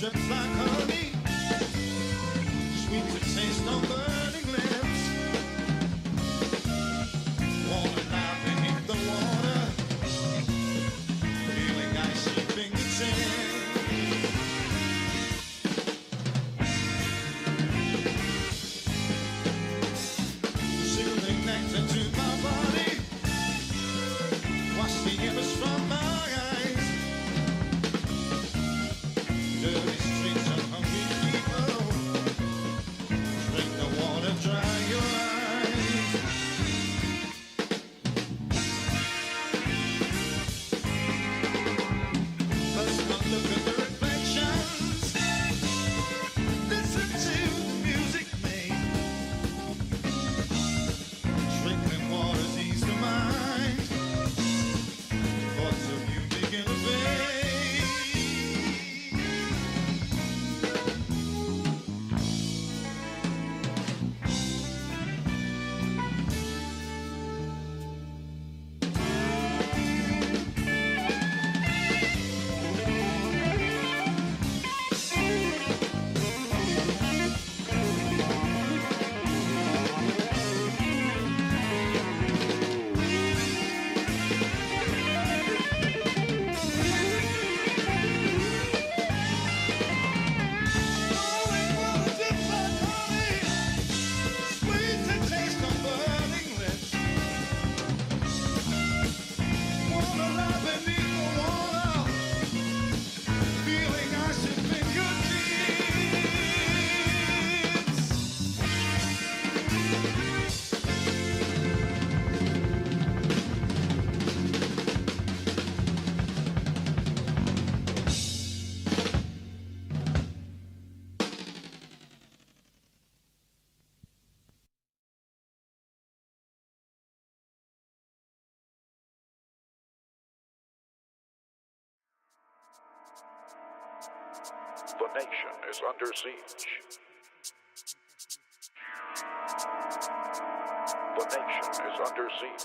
just like honey, sweet to taste on burning lips. Wanna lie beneath the water, feeling icy fingertips. Soothing nectar to my body, wash the image from my eyes. Dirty streets of hungry people, drink the water, dry your eyes. First one look at the reflections, listen to the music made. Trickling waters ease the mind, thoughts of you begin to fade. The nation is under siege. The nation is under siege.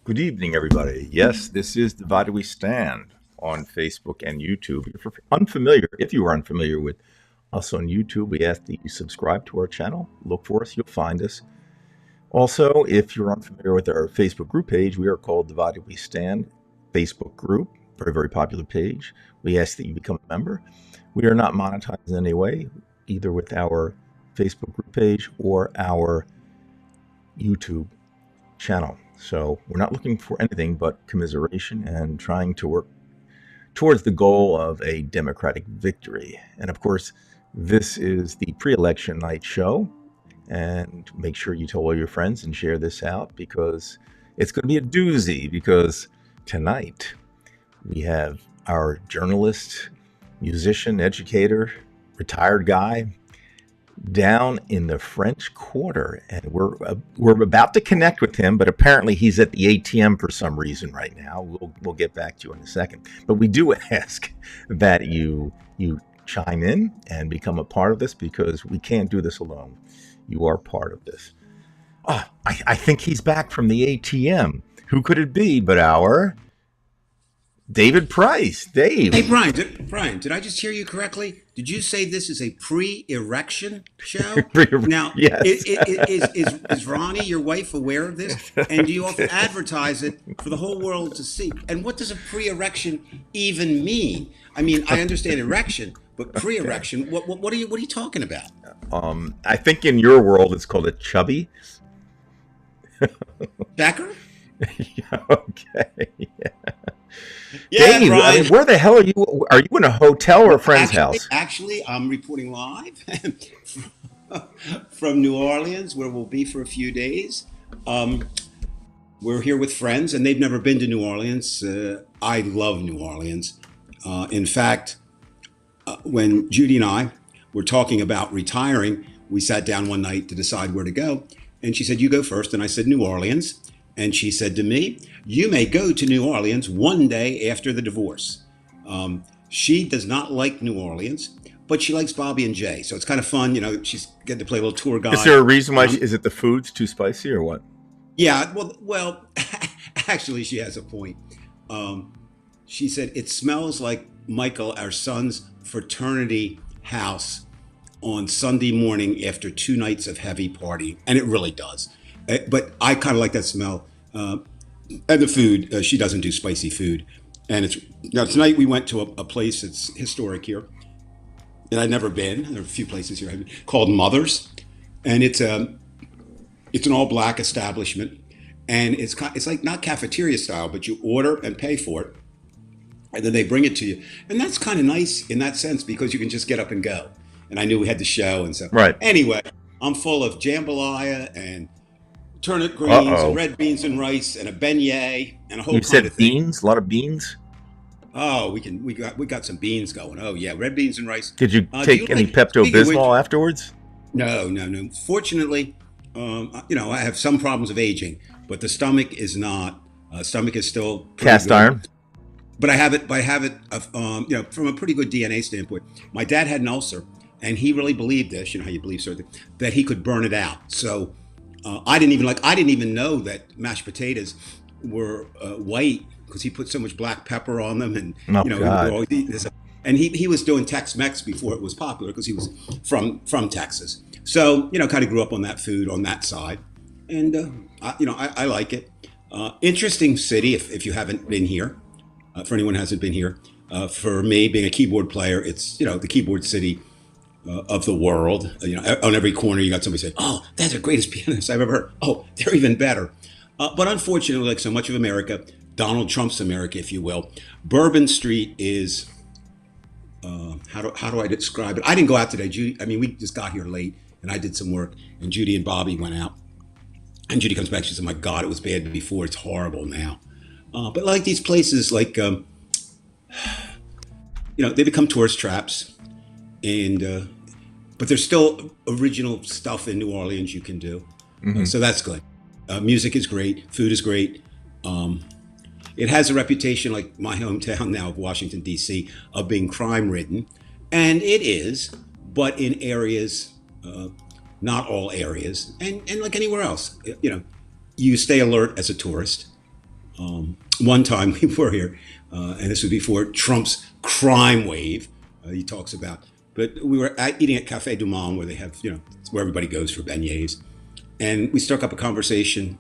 Good evening, everybody. Yes, this is Divided We Stand on Facebook and YouTube. If you are unfamiliar with us on YouTube, we ask that you subscribe to our channel. Look for us, you'll find us. Also, if you're unfamiliar with our Facebook group page, we are called Divided We Stand Facebook group. Very, very popular page. We ask that you become a member. We are not monetized in any way, either with our Facebook group page or our YouTube channel. So we're not looking for anything but commiseration and trying to work towards the goal of a Democratic victory. And of course, this is the pre-election night show. And make sure you tell all your friends and share this out, because it's going to be a doozy. Because tonight we have our journalist, musician, educator, retired guy down in the French Quarter, and we're about to connect with him, but apparently he's at the ATM for some reason right now. We'll get back to you in a second, but we do ask that you chime in and become a part of this, because we can't do this alone. You are part of this. Oh, I think he's back from the ATM. Who could it be but our David Price? Dave. Hey, Brian, did I just hear you correctly? Did you say this is a pre-erection show? Now, yes. is Ronnie, your wife, aware of this? And do you often advertise it for the whole world to see? And what does a pre-erection even mean? I mean, I understand erection, but pre-erection, what are you talking about? I think in your world it's called a chubby. Checker? Okay. Yeah. Yeah, Dave, I Brian. mean, where the hell are you? Are you in a hotel or a Well, friend's house? actually, I'm reporting live from New Orleans, where we'll be for a few days. Um, we're here with friends, and they've never been to New Orleans. I love New Orleans. In fact, when Judy and I were talking about retiring, we sat down one night to decide where to go. And she said, "You go first." And I said, "New Orleans." And she said to me, "You may go to New Orleans one day after the divorce." She does not like New Orleans, but she likes Bobby and Jay. So it's kind of fun. You know, she's getting to play a little tour Is guide. there a reason why? And I'm, Is it the food's too spicy or what? yeah, well, actually, she has a point. Um, she said, "It smells like Michael, our son's fraternity house on Sunday morning after 2 nights of heavy partying." And it really does. But I kind of like that smell. And the food, she doesn't do spicy food. And it's now tonight we went to a place that's historic here that I'd never been. There are a few places here I've been, called Mother's, and it's an all black establishment, and it's like not cafeteria style, but you order and pay for it, and then they bring it to you, and that's kind of nice in that sense because you can just get up and go. And I knew we had the show, and so Right. anyway, I'm full of jambalaya and turnip Uh greens and oh. red beans and rice and a beignet and a whole You kind said of thing. beans. A lot of beans. Oh, we got some beans going. Oh yeah, red beans and rice. Did you Do you take any like? Pepto Speaking of which, Bismol afterwards? no, no, no. Fortunately, you know, I have some problems of aging, but the stomach is not. Stomach is still pretty Cast good. iron. But I have it. But I have it. You know, from a pretty good DNA standpoint. My dad had an ulcer, and he really believed this. You know how you believe certain things, that he could burn it out. So I didn't even like. I didn't even know that mashed potatoes were white because he put so much black pepper on them, and Oh you know he would God. always eat this. And he was doing Tex-Mex before it was popular because he was from Texas. So you know, kind of grew up on that food on that side, and you know I like it. Interesting city if you haven't been here. For anyone who hasn't been here, for me being a keyboard player, it's you know the keyboard city of the world. You know, on every corner you got somebody saying, "Oh, they're the greatest pianists I've ever heard." Oh, they're even better. But unfortunately, like so much of America, Donald Trump's America, if you will, Bourbon Street is how do I describe it? I didn't go out today, Judy. I mean, we just got here late, and I did some work, and Judy and Bobby went out. And Judy comes back. She said, "My God, it was bad before. It's horrible now." But like these places, like you know, they become tourist traps, and but there's still original stuff in New Orleans you can do. So that's good. Music is great. Food is great. It has a reputation, like my hometown now of Washington, D.C., of being crime ridden. And it is, but in areas, not all areas, and like anywhere else, you know, you stay alert as a tourist. One time we were here, and this was before Trump's crime wave he talks about, but we were eating at Café du Monde where they have, you know, it's where everybody goes for beignets. And we struck up a conversation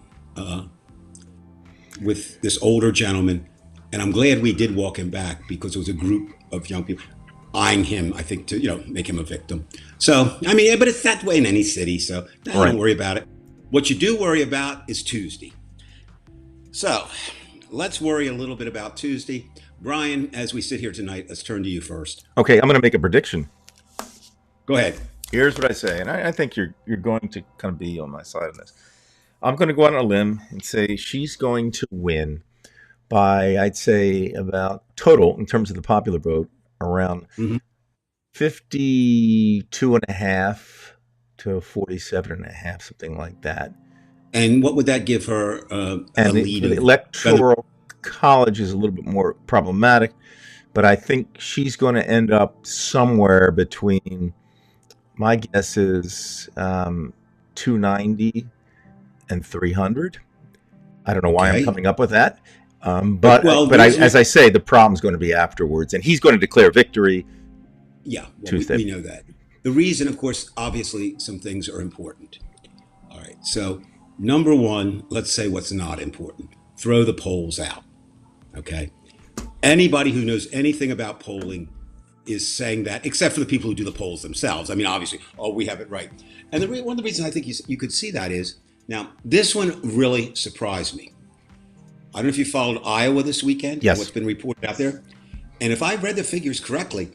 with this older gentleman, and I'm glad we did walk him back because it was a group of young people eyeing him, I think, to you know make him a victim. So I mean, yeah, but it's that way in any city, so Right. don't worry about it. What you do worry about is Tuesday. So let's worry a little bit about Tuesday. Brian, as we sit here tonight, let's turn to you first. Okay, I'm going to make a prediction. Go ahead. Here's what I say, and I think you're going to kind of be on my side on this. I'm going to go out on a limb and say she's going to win by, I'd say, about total in terms of the popular vote, around Mhm. 52 and a half to 47 and a half, something like that. And what would that give her a And lead the of? electoral college is a little bit more problematic, but I think she's going to end up somewhere between, my guess is 290 and 300. I don't know why I'm Okay. coming up with that. But Well, but as I say, the problem's going to be afterwards, and he's going to declare victory Yeah, well, Tuesday. we know that. The reason, of course, obviously, some things are important. All right. So, number one, let's say what's not important. Throw the polls out. Okay. Anybody who knows anything about polling is saying that, except for the people who do the polls themselves. I mean, obviously, oh, we have it right. And one of the reasons I think you could see that is now, this one really surprised me. I don't know if you followed Iowa this weekend and Yes. what's been reported out there. And if I read the figures correctly,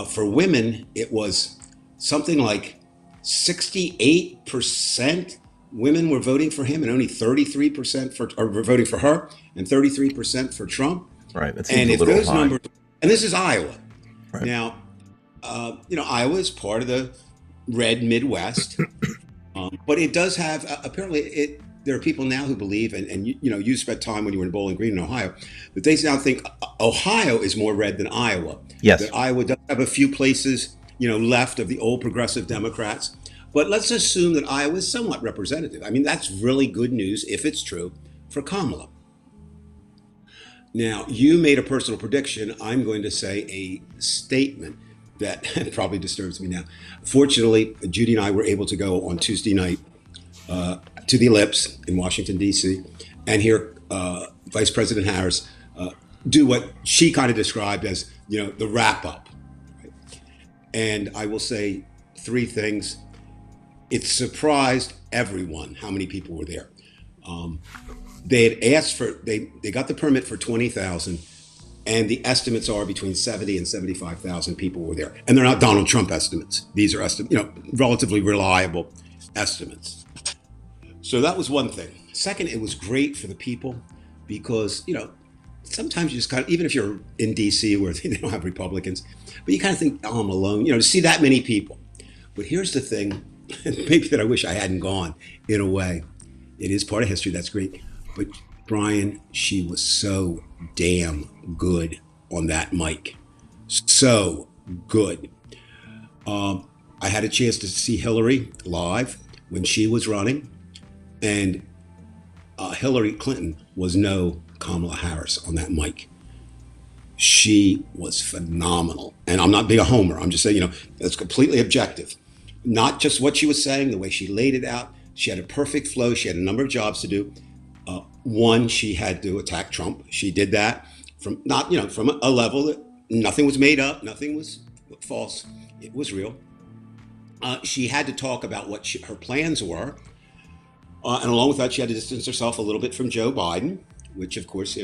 for women, it was something like 68% women were voting for him and only 33% were voting for her and 33% for Trump. Right. That seems And a if little those high. numbers, and this is Iowa. Right. Now, Iowa is part of the red Midwest, but it does have apparently it. There are people now who believe, and you spent time when you were in Bowling Green in Ohio, that they now think Ohio is more red than Iowa. Yes. That Iowa does have a few places, left of the old progressive Democrats. But let's assume that Iowa is somewhat representative. I mean, that's really good news if it's true for Kamala. Now, you made a personal prediction. I'm going to say a statement that probably disturbs me now. Fortunately, Judy and I were able to go on Tuesday night to the Ellipse in Washington, D.C., and hear Vice President Harris do what she kind of described as, the wrap up. Right? And I will say three things. It surprised everyone how many people were there. They had asked they got the permit for 20,000, and the estimates are between 70 and 75,000 people were there. And they're not Donald Trump estimates. These are relatively reliable estimates. So that was one thing. Second, it was great for the people because, sometimes you just kind of, even if you're in DC where they don't have Republicans, but you kind of think, oh, I'm alone, to see that many people. But here's the thing, maybe that I wish I hadn't gone in a way. It is part of history. That's great. But Brian, she was so damn good on that mic. So good. I had a chance to see Hillary live when she was running. And Hillary Clinton was no Kamala Harris on that mic. She was phenomenal. And I'm not being a homer. I'm just saying, it's completely objective. Not just what she was saying, the way she laid it out. She had a perfect flow. She had a number of jobs to do. One, she had to attack Trump. She did that from a level that nothing was made up, nothing was false. It was real. She had to talk about what her plans were. And along with that, she had to distance herself a little bit from Joe Biden, which, of course,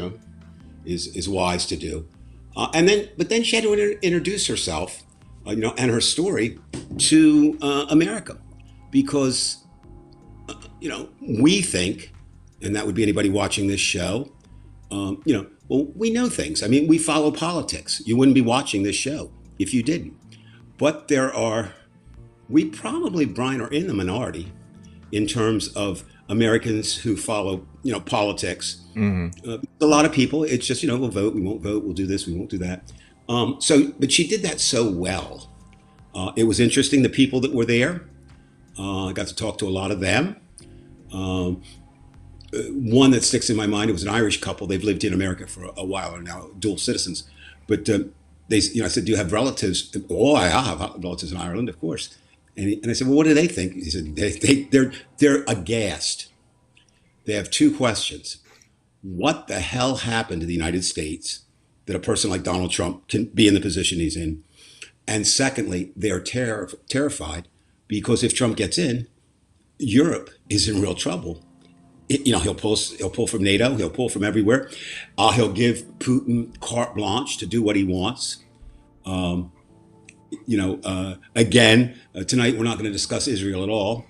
is wise to do. But then she had to introduce herself, and her story to America, because, we think, and that would be anybody watching this show, we know things. I mean, we follow politics. You wouldn't be watching this show if you didn't. But we probably, Brian, are in the minority in terms of Americans who follow, politics. Mm-hmm. A lot of people, it's just, we'll vote, we won't vote, we'll do this, we won't do that. But she did that so well. It was interesting, the people that were there. I got to talk to a lot of them. One that sticks in my mind, it was an Irish couple. They've lived in America for a while, are now dual citizens. But I said, do you have relatives? Oh, I have relatives in Ireland, of course. And I said, well, what do they think? He said, they're aghast. They have two questions. What the hell happened to the United States that a person like Donald Trump can be in the position he's in? And secondly, they're terrified because if Trump gets in, Europe is in real trouble. He'll pull from NATO, he'll pull from everywhere. He'll give Putin carte blanche to do what he wants. Again, tonight we're not going to discuss Israel at all,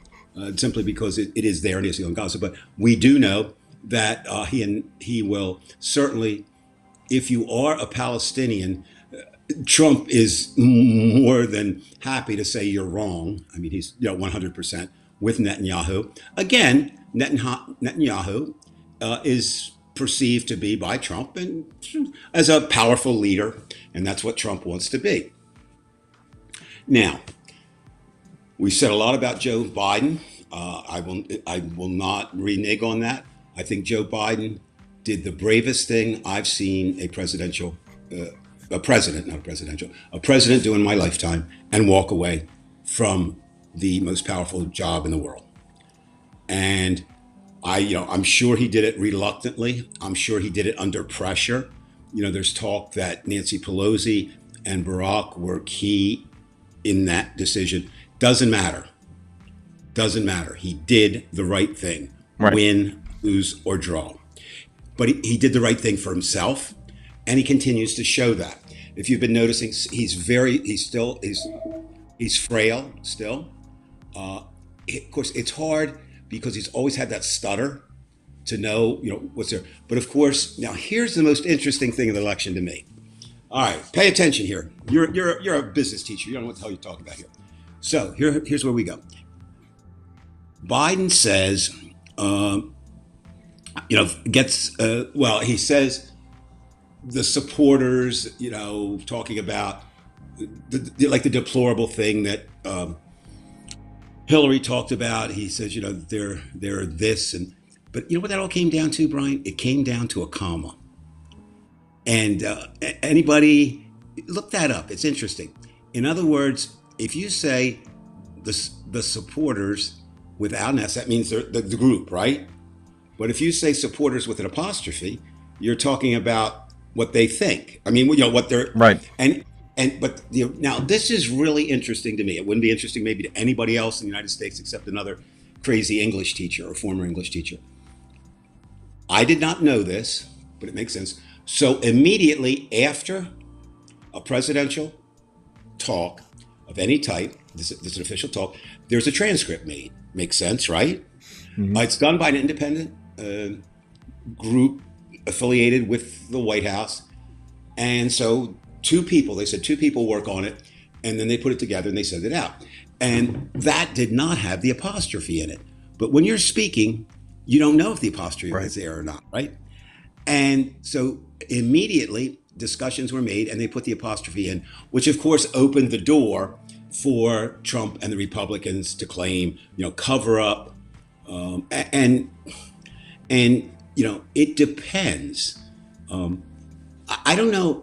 simply because it is there and Israel and Gaza. But we do know that he will certainly, if you are a Palestinian, Trump is more than happy to say you're wrong. I mean, he's 100% with Netanyahu. Again, Netanyahu is perceived to be by Trump and as a powerful leader, and that's what Trump wants to be. Now, we said a lot about Joe Biden. I will not renege on that. I think Joe Biden did the bravest thing I've seen a president do in my lifetime, and walk away from the most powerful job in the world. And I'm sure he did it reluctantly. I'm sure he did it under pressure. There's talk that Nancy Pelosi and Barack were key in that decision. Doesn't matter. He did the right thing. Right. Win, lose, or draw. but he did the right thing for himself, and he continues to show that. If you've been noticing, he's frail still. Of course, it's hard because he's always had that stutter to know, what's there. But of course, now here's the most interesting thing in the election to me. All right, pay attention here. You're a business teacher. You don't know what the hell you're talking about here. So here's where we go. Biden says, he says the supporters, talking about the deplorable thing that Hillary talked about. He says, they're this but you know what that all came down to, Brian? It came down to a comma. And anybody look that up? It's interesting. In other words, if you say the supporters without an S, that means they're the group, right? But if you say supporters with an apostrophe, you're talking about what they think. I mean, what they're right. Now this is really interesting to me. It wouldn't be interesting maybe to anybody else in the United States except another crazy English teacher or former English teacher. I did not know this, but it makes sense. So immediately after a presidential talk of any type, this is an official talk, there's a transcript made. Makes sense, right? Mm-hmm. It's done by an independent group affiliated with the White House. And so they said two people work on it, and then they put it together and they send it out. And that did not have the apostrophe in it. But when you're speaking, you don't know if the apostrophe is there or not, right? And so immediately discussions were made and they put the apostrophe in, which of course opened the door for Trump and the Republicans to claim, cover up. And it depends. I don't know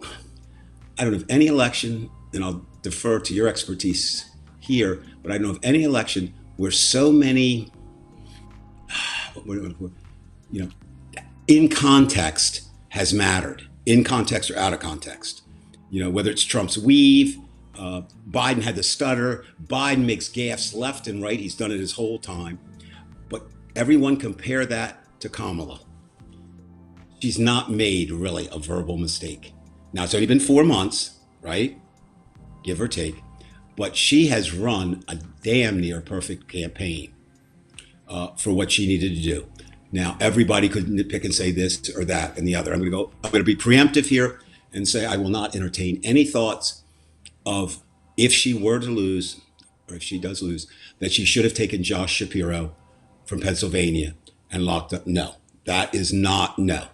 of any election, and I'll defer to your expertise here, but I don't know of any election where so many, in context has mattered, in context or out of context. Whether it's Trump's weave, Biden had the stutter, Biden makes gaffes left and right. He's done it his whole time. But everyone compare that to Kamala. She's not made really a verbal mistake. Now, it's only been 4 months, right? Give or take. But she has run a damn near perfect campaign for what she needed to do. Now, everybody could nitpick and say this or that and the other. I'm going to be preemptive here and say I will not entertain any thoughts of if she were to lose, or if she does lose, that she should have taken Josh Shapiro from Pennsylvania and locked up. No, that is not, no.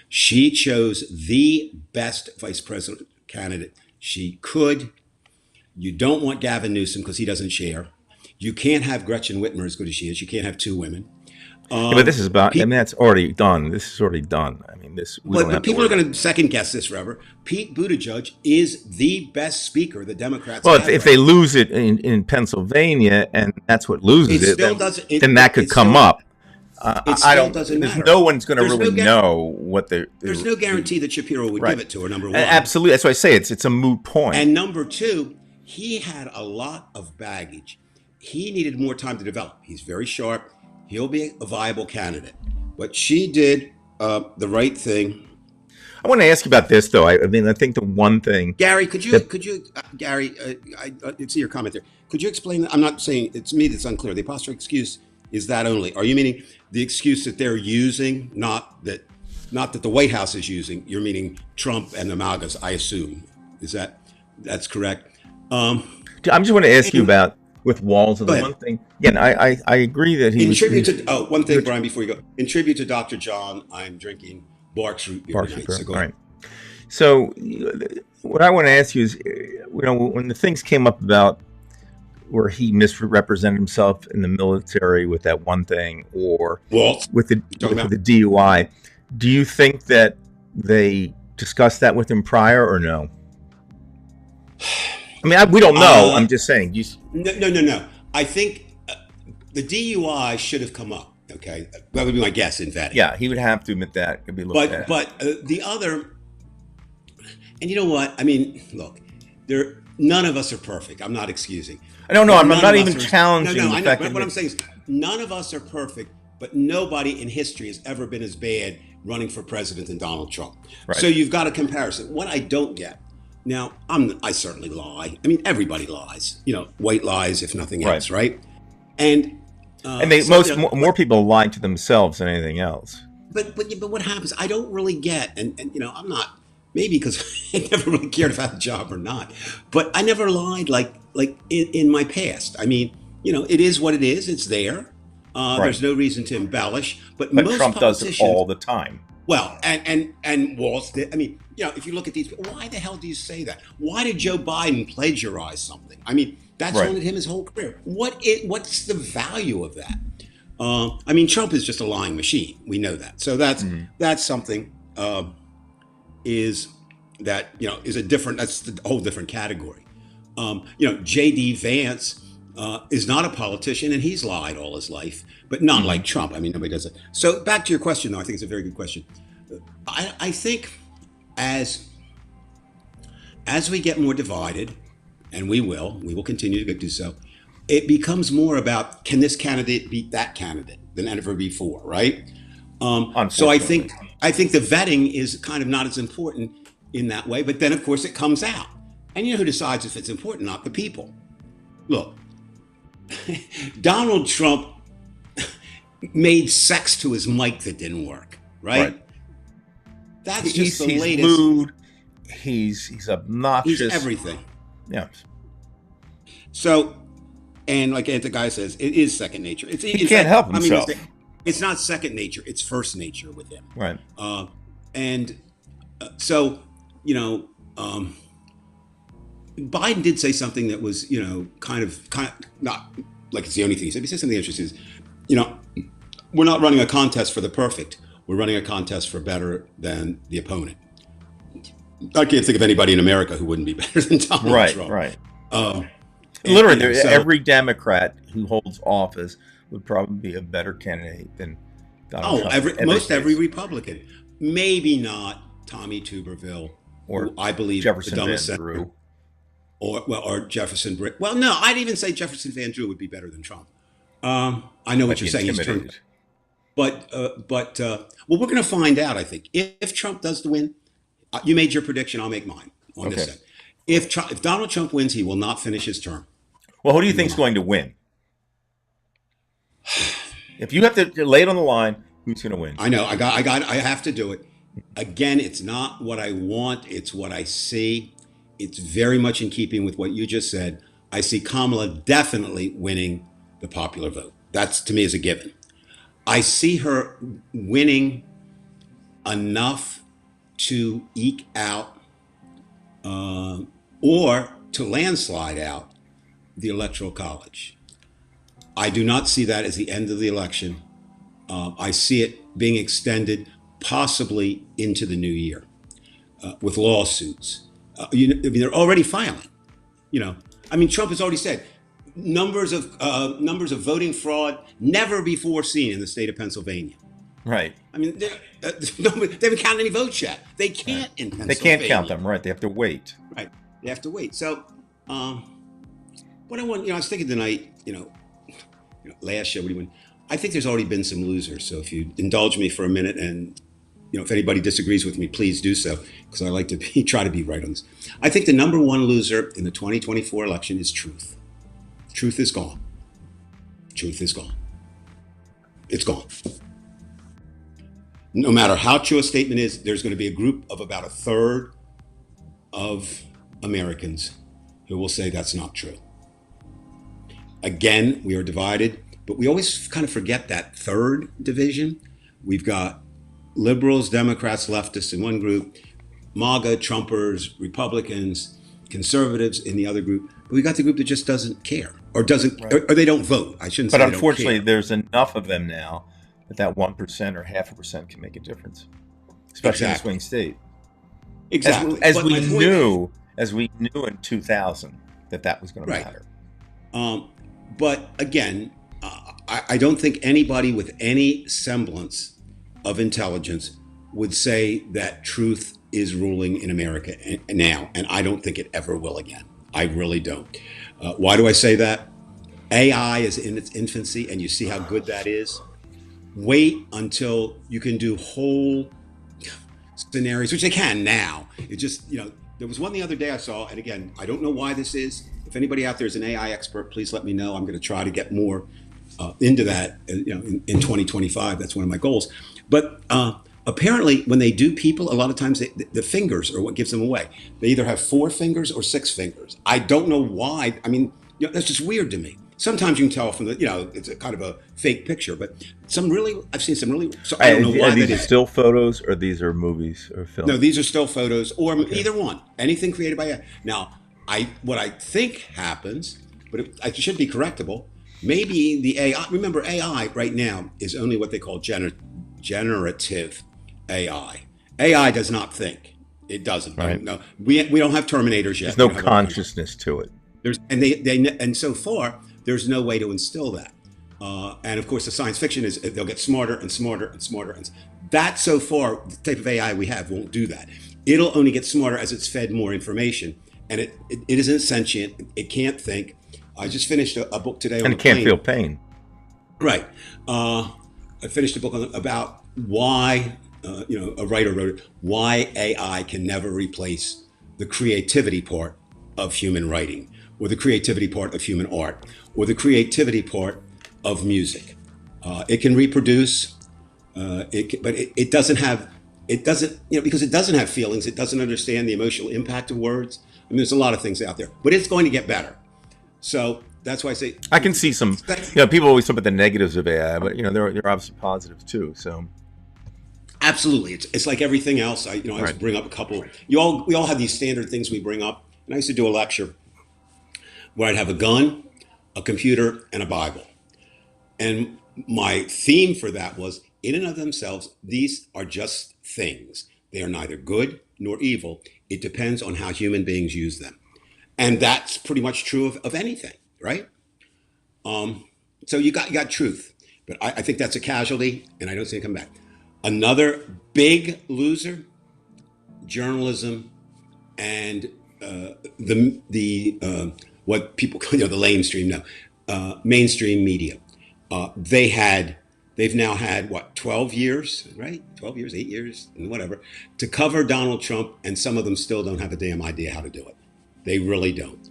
She chose the best vice president candidate she could. You don't want Gavin Newsom because he doesn't share. You can't have Gretchen Whitmer as good as she is. You can't have two women. But this is about, that's already done. This is already done. I mean, but people are going to second guess this forever. Pete Buttigieg is the best speaker the Democrats have. If they lose it in Pennsylvania and that's what loses then that could come up. It still doesn't matter. No one's going to really know what there's no guarantee that Shapiro would give it to her, number one. Absolutely. That's why I say it's a moot point. And number two, he had a lot of baggage. He needed more time to develop. He's very sharp. He'll be a viable candidate. But she did the right thing. I want to ask you about this, though. I think the one thing, Gary, Gary, I see your comment there. Could you explain that? I'm not saying it's me that's unclear. The apostrophe excuse is that only. Are you meaning the excuse that they're using, not that the White House is using? You're meaning Trump and the MAGAs, I assume. That's correct? I just want to ask you about with Walls and the one thing. Again, I agree that he. One thing, Brian, before you go. In tribute to Dr. John, I'm drinking Barks Root beer tonight. So go ahead. So what I want to ask you is, when the things came up about where he misrepresented himself in the military with that one thing, or with the DUI, do you think that they discussed that with him prior or no? I mean, we don't know. I'm just saying. No. I think the DUI should have come up. Okay, that would be my guess. In fact, yeah, he would have to admit that. It'd be looked at. But the other, and you know what? I mean, look, none of us are perfect. I'm not excusing. I don't know. I'm not even challenging. No, I know. But what I'm saying is, none of us are perfect. But nobody in history has ever been as bad running for president than Donald Trump. Right. So you've got a comparison. What I don't get now, I certainly lie. I mean, everybody lies. White lies if nothing else, right? And they more people lie to themselves than anything else. But what happens? I don't really get, and I'm not, maybe because I never really cared if I had a job or not, but I never lied like in my past. I mean, it is what it is. It's there. Right. There's no reason to embellish. But most Trump does it all the time. Well, and Walz did. I mean, if you look at these, why the hell do you say that? Why did Joe Biden plagiarize something? I mean, that's Right. haunted him his whole career. What's the value of that? I mean, Trump is just a lying machine. We know that. So that's something is a different. That's a whole different category. J.D. Vance is not a politician, and he's lied all his life, but not like Trump. I mean, nobody does it. So back to your question, though, I think it's a very good question. I think as we get more divided, and we will continue to do so, it becomes more about, can this candidate beat that candidate than ever before, right? So I think the vetting is kind of not as important in that way, but then of course it comes out. And who decides if it's important? Not the people. Look, Donald Trump made sex to his mic that didn't work, right? That's just the latest. He's lewd. He's obnoxious. He's everything. Yeah. So, and like the guy says, it is second nature. He can't help himself. It's not second nature. It's first nature with him. Right. So, Biden did say something that was, kind of not like it's the only thing he said. He said something interesting. We're not running a contest for the perfect. We're running a contest for better than the opponent. I can't think of anybody in America who wouldn't be better than Donald Trump. Right. And, Literally, every Democrat who holds office would probably be a better candidate than Donald Trump. Every Republican. Maybe not Tommy Tuberville, or who I believe Jefferson the dumbest Van senator. Drew. Or Jefferson. Well, no, I'd even say Jefferson Van Drew would be better than Trump. I know what you're saying. He's turned, but we're going to find out. I think if Trump does win, you made your prediction. I'll make mine on this end. If Donald Trump wins, he will not finish his term. Well, who do you think is going to win? If you have to lay it on the line, who's going to win? I know. I have to do it. Again, it's not what I want. It's what I see. It's very much in keeping with what you just said. I see Kamala definitely winning the popular vote. That's, to me, is a given. I see her winning enough to eke out or to landslide out the Electoral College. I do not see that as the end of the election. I see it being extended possibly into the new year with lawsuits. They're already filing. Trump has already said numbers of voting fraud never before seen in the state of Pennsylvania. Right. I mean, they haven't counted any votes yet. They can't in Pennsylvania. They can't count them. Right. They have to wait. Right. They have to wait. So, what I want, I was thinking tonight, last show, I think there's already been some losers. So if you indulge me for a minute, and if anybody disagrees with me, please do so, because I like to try to be right on this. I think the number one loser in the 2024 election is truth. Truth is gone. Truth is gone. It's gone. No matter how true a statement is, there's going to be a group of about a third of Americans who will say that's not true. Again, we are divided, but we always kind of forget that third division. We've got liberals, Democrats, leftists in one group, MAGA, Trumpers, Republicans, conservatives in the other group. But we got the group that just doesn't care or doesn't, right. or they don't vote. I shouldn't say. But unfortunately, there's enough of them now that 1% or 0.5% can make a difference, especially in a swing state. Exactly. As we knew in 2000 that was going to matter. But again, I don't think anybody with any semblance of intelligence would say that truth is ruling in America now, and I don't think it ever will again. I really don't. Why do I say that? AI is in its infancy, and you see how good that is. wait until you can do whole scenarios, which they can now. It just, there was one the other day I saw, and again, I don't know why this is. If anybody out there is an AI expert, please let me know. I'm going to try to get more into that, in 2025. That's one of my goals. But apparently, when they do people, a lot of times the fingers are what gives them away. They either have 4 fingers or 6 fingers. I don't know why. I mean, that's just weird to me. Sometimes you can tell from the, it's a kind of a fake picture, but I've seen some really, so I don't know why these that are is. still photos, or these are movies or films? No, these are still photos, or either one. Anything created by. Now, what I think happens, but it should be correctable. Maybe the AI. Remember, AI right now is only what they call generative AI. AI does not think. It doesn't. Right. No, we don't have Terminators yet. There's no consciousness to it. And so far there's no way to instill that. And of course, the science fiction is they'll get smarter and smarter and smarter. And that so far, the type of AI we have won't do that. It'll only get smarter as it's fed more information. And it isn't sentient. It can't think. I just finished a book today on And it can't feel pain. Right. I finished a book about why, a writer wrote it, why AI can never replace the creativity part of human writing, or the creativity part of human art, or the creativity part of music. It can reproduce, but it doesn't have, because it doesn't have feelings, it doesn't understand the emotional impact of words. I mean, there's a lot of things out there, but it's going to get better. So that's why I say I can see some. People always talk about the negatives of AI, but there are obviously positives too. So absolutely, it's like everything else. I used to bring up a couple. We all have these standard things we bring up, and I used to do a lecture where I'd have a gun, a computer, and a Bible, and my theme for that was, in and of themselves, these are just things. They are neither good nor evil. It depends on how human beings use them. And that's pretty much true of anything, right? So you got truth, but I think that's a casualty, and I don't see it come back. Another big loser, journalism, and what people call the lamestream now, mainstream media. They've now had 12 years, right? 12 years, 8 years, and whatever, to cover Donald Trump, and some of them still don't have a damn idea how to do it. They really don't.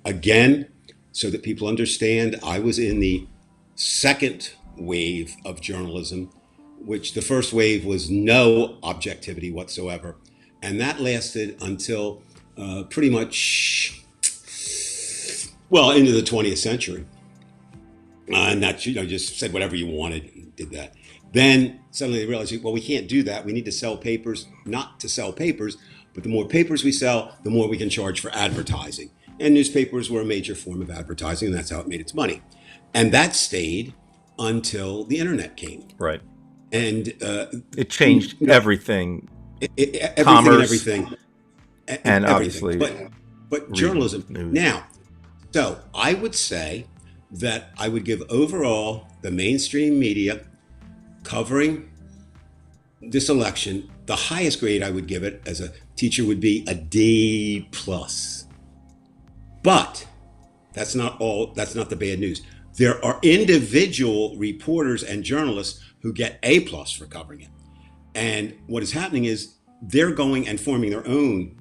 Again, so that people understand, I was in the second wave of journalism, which the first wave was no objectivity whatsoever. And that lasted until pretty much, into the 20th century. And that, just said whatever you wanted and did that. Then suddenly they realized, we can't do that. We need to sell papers, not to sell papers, but the more papers we sell, the more we can charge for advertising. And newspapers were a major form of advertising, and that's how it made its money. And that stayed until the internet came. Right. And it changed everything. Everything Commerce, and obviously, but journalism news. Now. So I would say that I would give overall the mainstream media covering this election, the highest grade I would give it as a teacher would be a D+. But that's not the bad news. There are individual reporters and journalists who get A+ for covering it. And what is happening is they're going and forming their own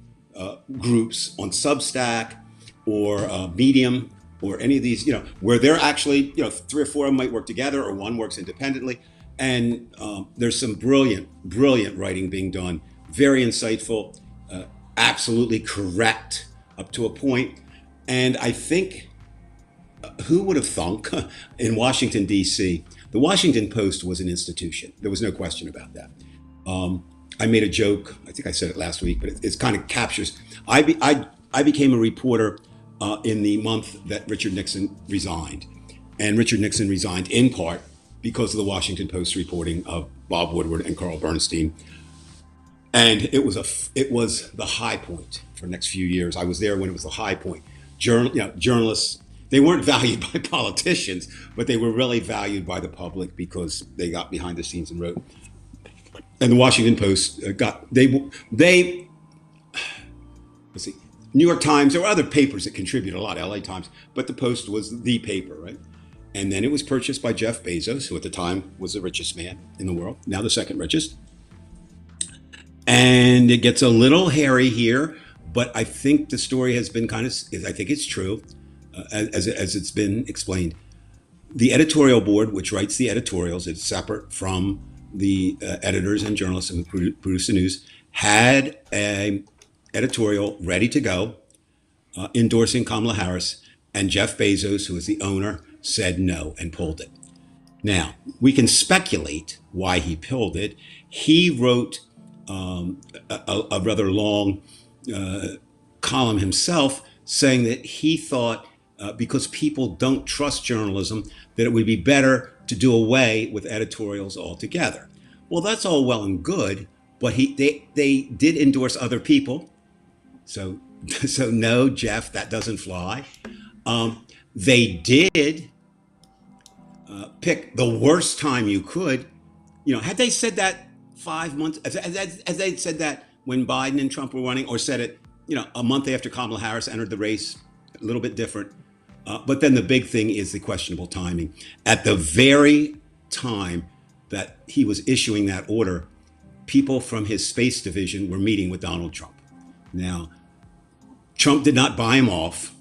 groups on Substack or Medium or any of these, where they're actually, 3 or 4 of them might work together, or one works independently. And there's some brilliant writing being done, very insightful, absolutely correct up to a point. And I think, who would have thunk in Washington, D.C., the Washington Post was an institution. There was no question about that. I made a joke, I think I said it last week, but it kind of captures. I became a reporter in the month that Richard Nixon resigned. And Richard Nixon resigned in part because of the Washington Post reporting of Bob Woodward and Carl Bernstein. And it was the high point for the next few years. I was there when it was the high point. Journalists, they weren't valued by politicians, but they were really valued by the public because they got behind the scenes and wrote. And the Washington Post New York Times, there were other papers that contributed a lot, LA Times, but the Post was the paper, right? And then it was purchased by Jeff Bezos, who at the time was the richest man in the world, now the second richest. And it gets a little hairy here, but I think the story has been I think it's true, as it's been explained. The editorial board, which writes the editorials, it's separate from the editors and journalists who produce the news, had an editorial ready to go endorsing Kamala Harris, and Jeff Bezos, who is the owner, said no and pulled it. Now, we can speculate why he pulled it. He wrote a rather long column himself saying that he thought because people don't trust journalism, that it would be better to do away with editorials altogether. Well, that's all well and good, but they did endorse other people. So no, Jeff, that doesn't fly. They did pick the worst time you could. Had they said that 5 months, as they said that when Biden and Trump were running, or said it, a month after Kamala Harris entered the race, a little bit different. But then the big thing is the questionable timing. At the very time that he was issuing that order, people from his space division were meeting with Donald Trump. Now, Trump did not buy him off,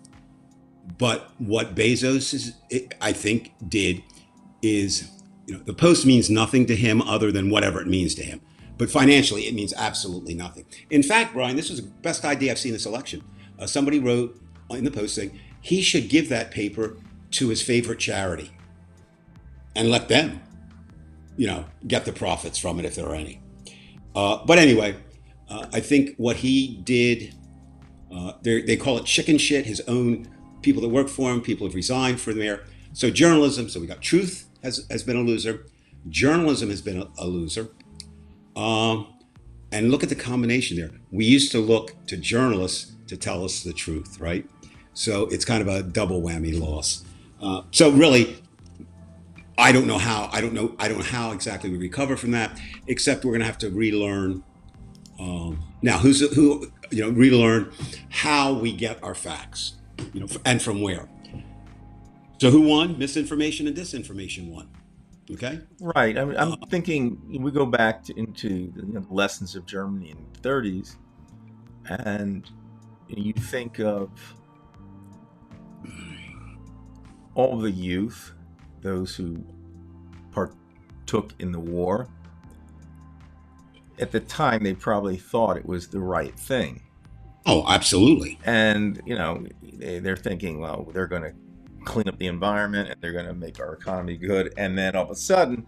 but what Bezos I think, did is, the post means nothing to him other than whatever it means to him. But financially, it means absolutely nothing. In fact, Brian, this was the best idea I've seen this election. Somebody wrote in the post saying he should give that paper to his favorite charity and let them, get the profits from it if there are any. But anyway, I think what he did, they call it chicken shit. His own people that work for him, people have resigned for there. So journalism, so we got truth has been a loser. Journalism has been a loser. And look at the combination there. We used to look to journalists to tell us the truth, right? So it's kind of a double whammy loss. So really, I don't know how exactly we recover from that, except we're going to have to relearn. Now, relearn how we get our facts, and from where. So who won? Misinformation and disinformation won. Okay. Right. I mean, I'm thinking we go back into the lessons of Germany in the 30s, and you think of all the youth, those who partook in the war. At the time, they probably thought it was the right thing. Oh, absolutely. And, they're thinking, well, they're going to clean up the environment and they're going to make our economy good. And then all of a sudden,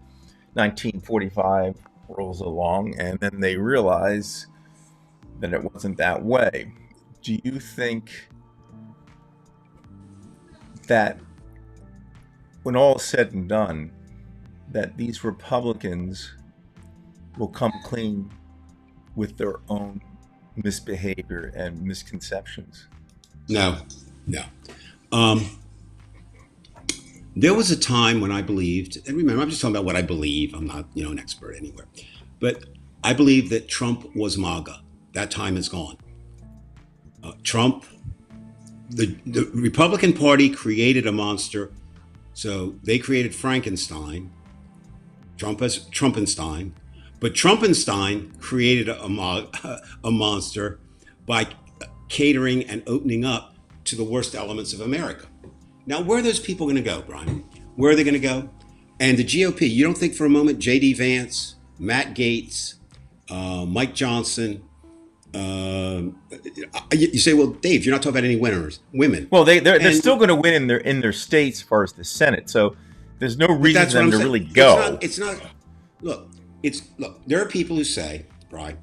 1945 rolls along, and then they realize that it wasn't that way. Do you think that when all is said and done, that these Republicans will come clean with their own misbehavior and misconceptions? No. There was a time when I believed, and remember, I'm just talking about what I believe. I'm not, an expert anywhere, but I believe that Trump was MAGA. That time is gone. Trump, the Republican Party created a monster. So they created Frankenstein, Trump as Trumpenstein, but Trumpenstein created a monster by catering and opening up to the worst elements of America. Now, where are those people going to go, Brian? Where are they going to go? And the GOP, you don't think for a moment J.D. Vance, Matt Gaetz, Mike Johnson, you say, well, Dave, you're not talking about any women. Well, they're still going to win in their states as far as the Senate. So there's no reason for them to really go. It's not. Look, there are people who say, Brian,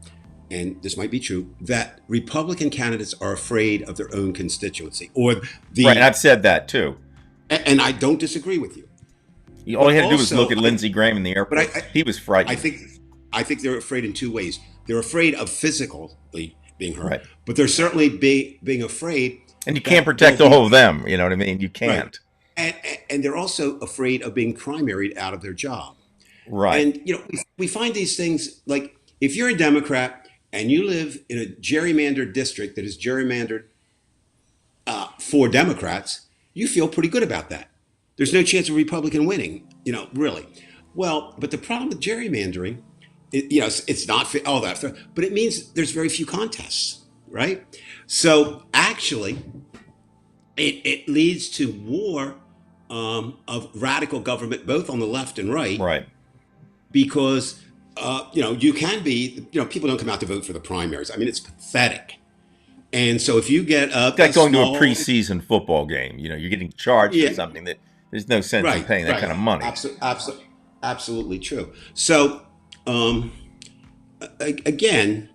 and this might be true, that Republican candidates are afraid of their own constituency, or the. Right, I've said that too. And I don't disagree with you. All you had to do was look at Lindsey Graham in the airport. He was frightened. I think they're afraid in two ways. They're afraid of physically being hurt, right. But they're certainly being afraid. And you can't protect all of them. You know what I mean? You can't. Right. And they're also afraid of being primaried out of their job. Right. And, we find these things like if you're a Democrat and you live in a gerrymandered district that is gerrymandered for Democrats, you feel pretty good about that. there's no chance of a Republican winning, really. Well, but the problem with gerrymandering, it's not all that, but it means there's very few contests, right? So actually, it leads to war of radical government, both on the left and right, Right. because you can be, people don't come out to vote for the primaries. I mean, it's pathetic. And so if you get It's like going small, to a preseason football game. You're getting charged yeah, for something that there's no sense in right, paying that right, kind of money. absolutely true. So again,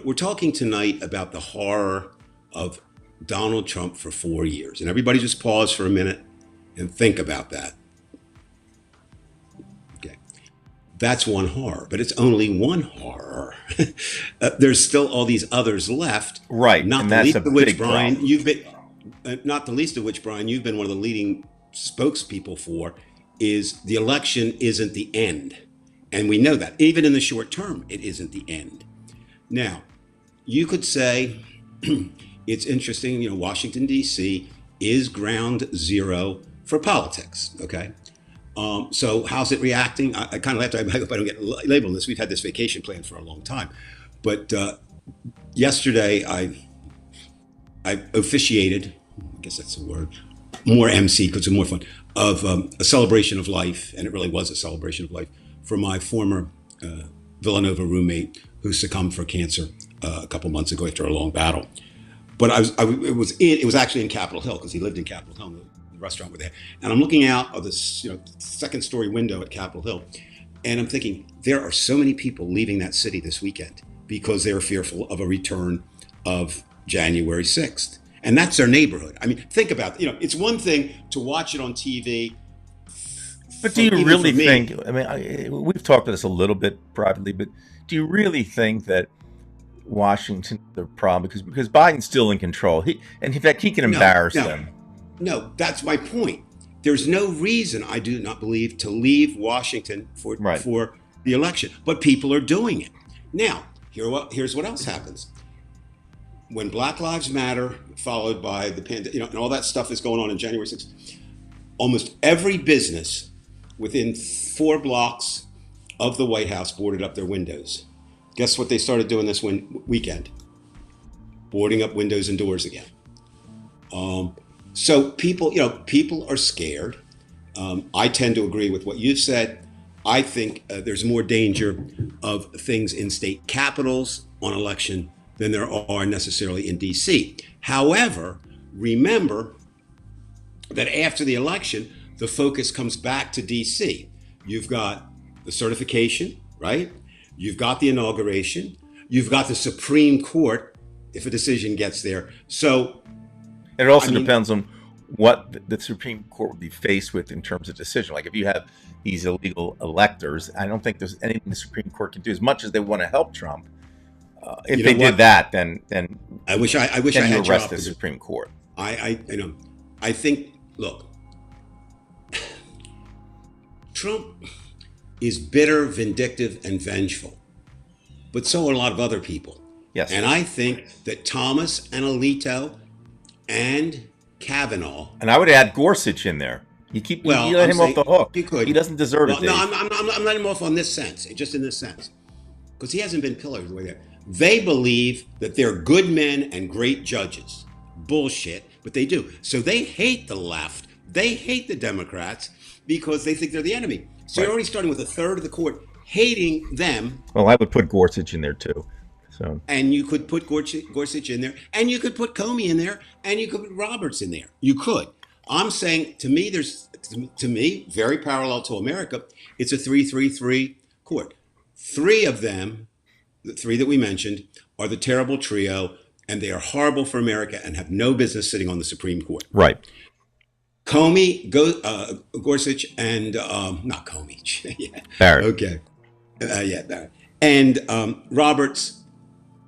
we're talking tonight about the horror of Donald Trump for 4 years, and everybody just pause for a minute and think about that. Okay, that's one horror, but it's only one horror. There's still all these others left, Right, Not and the that's least a of which, big Brian, problem. you've been, not the least of which, Brian, you've been one of the leading spokespeople for, is the election isn't the end, and we know that even in the short term, it isn't the end. Now, you could say it's interesting, Washington, D.C. is ground zero for politics, okay? So how's it reacting? I kind of laughed. I hope I don't get labeled on this. We've had this vacation planned for a long time. But yesterday, I officiated, I guess that's the word, more MC because it's more fun, of a celebration of life, and it really was a celebration of life, for my former Villanova roommate who succumbed for cancer a couple months ago after a long battle. But it was actually in Capitol Hill, because he lived in Capitol Hill, the restaurant we're there. And I'm looking out of this second story window at Capitol Hill, and I'm thinking, there are so many people leaving that city this weekend because they're fearful of a return of January 6th. And that's their neighborhood. I mean, think about it. It's one thing to watch it on TV. But do you really for me, think, we've talked about this a little bit privately, but do you really think that Washington's the problem? Because Biden's still in control. And in fact, he can embarrass them. No, that's my point. There's no reason, I do not believe, to leave Washington for the election. But people are doing it. Now, here's what else happens. When Black Lives Matter, followed by the pandemic, and all that stuff is going on in January 6th, almost every business within 4 blocks of the White House boarded up their windows. Guess what they started doing this weekend? Boarding up windows and doors again. So people are scared. I tend to agree with what you've said. I think there's more danger of things in state capitals on election than there are necessarily in D.C. However, remember that after the election, the focus comes back to D.C. You've got the certification, right? You've got the inauguration. You've got the Supreme Court, if a decision gets there. So it also depends on what the Supreme Court would be faced with in terms of decision. Like if you have these illegal electors, I don't think there's anything the Supreme Court can do, as much as they want to help Trump. If they did that, then I wish I then had you arrest the Supreme Court. I think, look, Trump is bitter, vindictive, and vengeful, but so are a lot of other people. Yes. And I think that Thomas and Alito and Kavanaugh. And I would add Gorsuch in there. You let him off the hook. He doesn't deserve it. No, I'm letting him off on this sense, just in this sense, because he hasn't been pillared the way there. They believe that they're good men and great judges. Bullshit, but they do. So they hate the left. They hate the Democrats because they think they're the enemy. So you're already starting with a third of the court hating them. Well, I would put Gorsuch in there too. So. And you could put Gorsuch in there, and you could put Comey in there, and you could put Roberts in there. You could. I'm saying, to me, very parallel to America, it's a 3-3-3 court. 3 of them, the 3 that we mentioned, are the terrible trio, and they are horrible for America and have no business sitting on the Supreme Court. Right. Comey, Gorsuch, and not Comey. Yeah. Barrett. Okay. Barrett. And Roberts.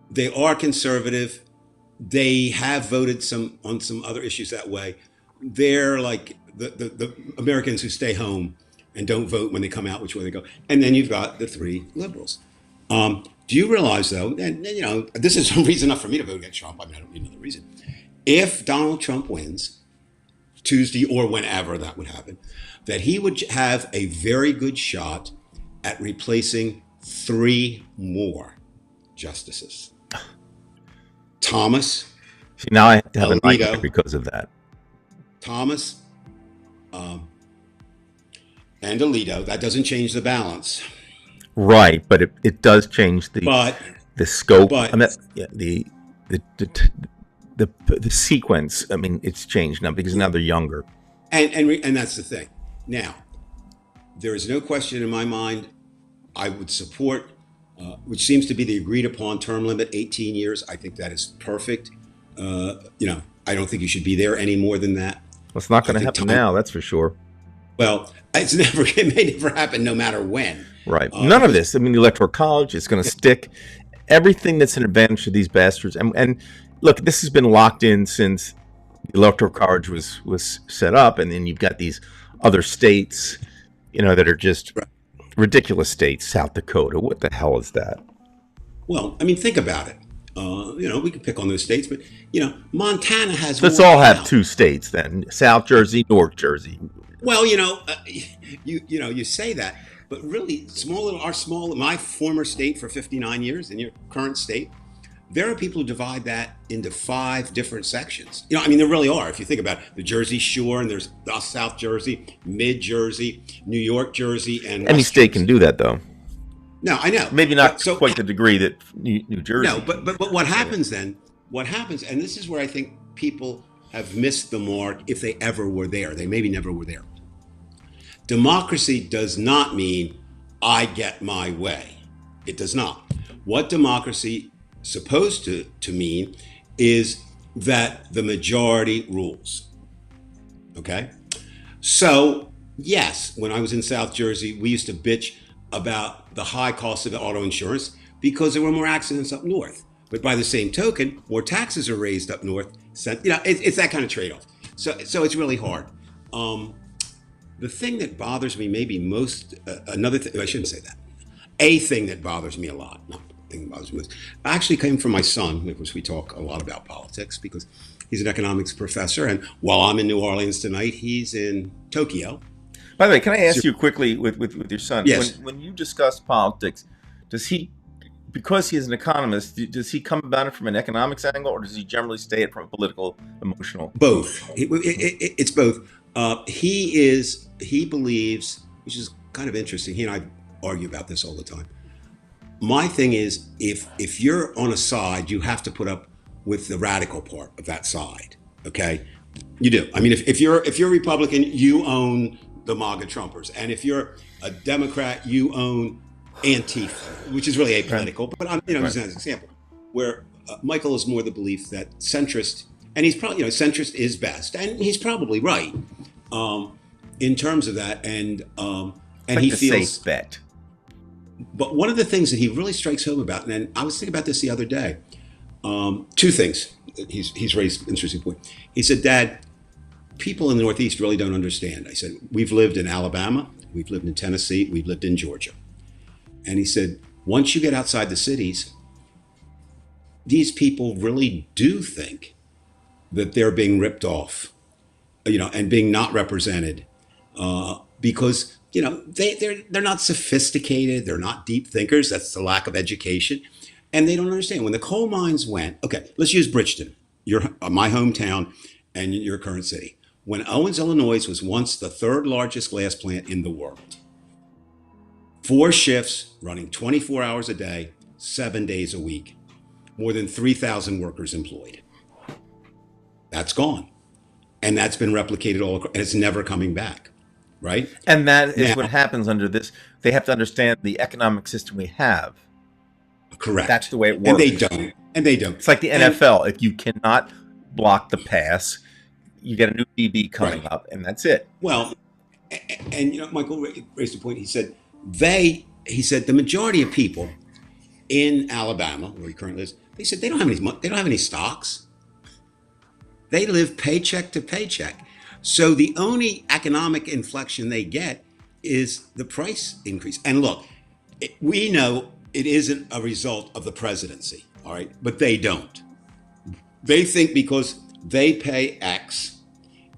They are conservative. They have voted on some other issues that way. They're like the Americans who stay home and don't vote when they come out, which way they go. And then you've got the 3 liberals. Do you realize, though, and this is reason enough for me to vote against Trump. I mean, I don't need another reason. If Donald Trump wins, Tuesday or whenever that would happen, that he would have a very good shot at replacing 3 more justices. Thomas, See, now I have to have a nightmare Alito, because of that. Thomas, and Alito. That doesn't change the balance. Right, but it does change But the scope. but I mean, yeah, the sequence. I mean, it's changed now because now they're younger. and that's the thing. Now, there is no question in my mind. I would support, which seems to be the agreed upon term limit, 18 years. I think that is perfect. I don't think you should be there any more than that. Well, it's not going I to think happen time- now. That's for sure. Well, it may never happen, no matter when. Right. None of this. I mean, the Electoral College is going to stick. Everything that's an advantage to these bastards. And look, this has been locked in since the Electoral College was set up, and then you've got these other states, that are just ridiculous states. South Dakota. What the hell is that? Well, I mean, think about it. We can pick on those states, but Montana has. Let's more all have now. 2 states then: South Jersey, North Jersey. Well, you say that, but really, my former state for 59 years, and your current state, there are people who divide that into 5 different sections. There really are. If you think about it, the Jersey Shore, and there's South Jersey, Mid Jersey, New York Jersey, and Any West state Jersey. can do that, though. No, I know. Maybe not So quite the degree that New Jersey. No, but what happens then? What happens, and this is where I think people have missed the mark if they ever were there. They maybe never were there. Democracy does not mean I get my way. It does not. What democracy is supposed to mean is that the majority rules. Okay? So, yes, when I was in South Jersey, we used to bitch about the high cost of auto insurance because there were more accidents up north. But by the same token, more taxes are raised up north. It's that kind of trade-off. So it's really hard. The thing that bothers me maybe most, another thing, I shouldn't say that. A thing that bothers me a lot, not the thing that bothers me most, actually came from my son. Of course, we talk a lot about politics because he's an economics professor. And while I'm in New Orleans tonight, he's in Tokyo. By the way, can I ask you quickly with your son? Yes. When you discuss politics, does he, because he is an economist, does he come about it from an economics angle, or does he generally stay it from a political, emotional? Both. It's both. He believes, which is kind of interesting. He and I argue about this all the time. My thing is, if you're on a side, you have to put up with the radical part of that side. Okay, you do. I mean, if you're Republican, you own the MAGA Trumpers, and if you're a Democrat, you own Antifa, which is really apolitical. But I'm using that as an example, where Michael is more the belief that centrist, and he's probably centrist is best, and he's probably right in terms of that, and Like he the feels safe bet. But one of the things that he really strikes home about, and I was thinking about this the other day, 2 things. He's raised an interesting point. He said, Dad, people in the Northeast really don't understand. I said, we've lived in Alabama, we've lived in Tennessee, we've lived in Georgia. And he said, once you get outside the cities, these people really do think that they're being ripped off, and being not represented, because they're not sophisticated, they're not deep thinkers. That's the lack of education, and they don't understand. When the coal mines went, okay, let's use Bridgeton, my hometown, and your current city. When Owens, Illinois was once the 3rd largest glass plant in the world, 4 shifts running 24 hours a day, 7 days a week, more than 3,000 workers employed. That's gone. And that's been replicated all across, and it's never coming back, right? And that is Now- what happens under this. They have to understand the economic system we have. Correct. That's the way it works. And they don't. It's like the NFL. If you cannot block the pass, you get a new DB coming Right. up, and that's it. Well, and Michael raised a point. He said the majority of people in Alabama, where he currently lives, they said they don't have any stocks. They live paycheck to paycheck. So the only economic inflection they get is the price increase. And look, we know it isn't a result of the presidency, all right? But they don't. They think because they pay X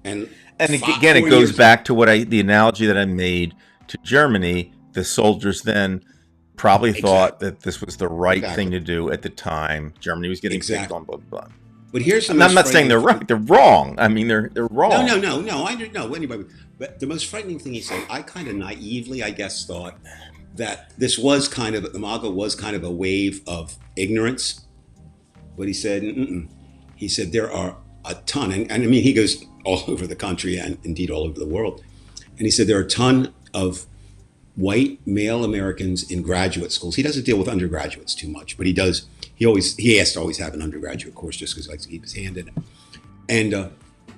and And again, it goes back to the analogy that I made to Germany. The soldiers then probably thought that this was the right thing to do at the time. Germany was getting picked on, blah, blah, blah. But here's the I'm not saying they're right. They're wrong. I mean, they're wrong. No. I don't know anybody. But the most frightening thing he said, I kind of naively, I guess, thought that this was kind of, the MAGA was kind of a wave of ignorance. But he said, he said, there are a ton, and I mean, he goes all over the country and indeed all over the world. And he said, there are a ton of white male Americans in graduate schools. He doesn't deal with undergraduates too much, but he does. He has to always have an undergraduate course just because he likes to keep his hand in it. And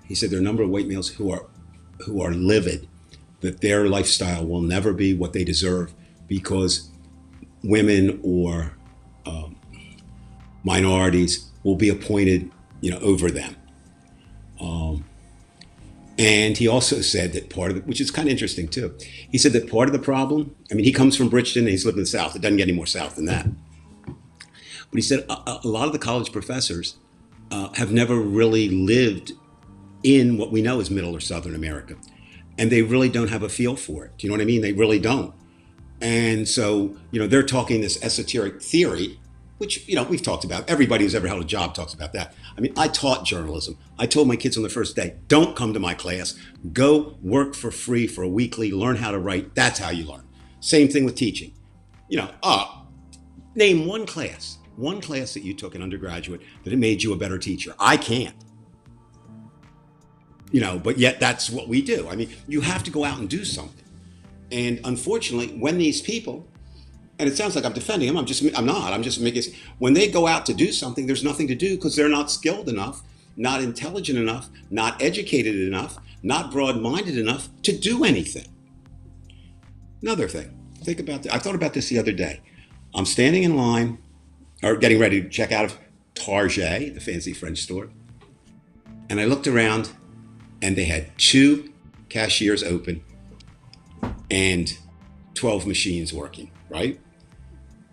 he said there are a number of white males who are livid that their lifestyle will never be what they deserve because women or minorities will be appointed, over them. And he also said that part of it, which is kind of interesting too, he said that part of the problem, I mean, he comes from Bridgeton and he's lived in the South. It doesn't get any more South than that. But he said a lot of the college professors have never really lived in what we know as Middle or Southern America. And they really don't have a feel for it. Do you know what I mean? They really don't. And so, they're talking this esoteric theory, which, we've talked about. Everybody who's ever held a job talks about that. I mean, I taught journalism. I told my kids on the first day, don't come to my class. Go work for free for a weekly, learn how to write. That's how you learn. Same thing with teaching. Name one class that you took in undergraduate that it made you a better teacher. I can't. But yet that's what we do. I mean, you have to go out and do something. And unfortunately, when these people, and it sounds like I'm defending them, I'm just making, when they go out to do something, there's nothing to do because they're not skilled enough, not intelligent enough, not educated enough, not broad-minded enough to do anything. Another thing, think about that. I thought about this the other day. I'm standing in line, or getting ready to check out of Target, the fancy French store. And I looked around and they had 2 cashiers open and 12 machines working, right?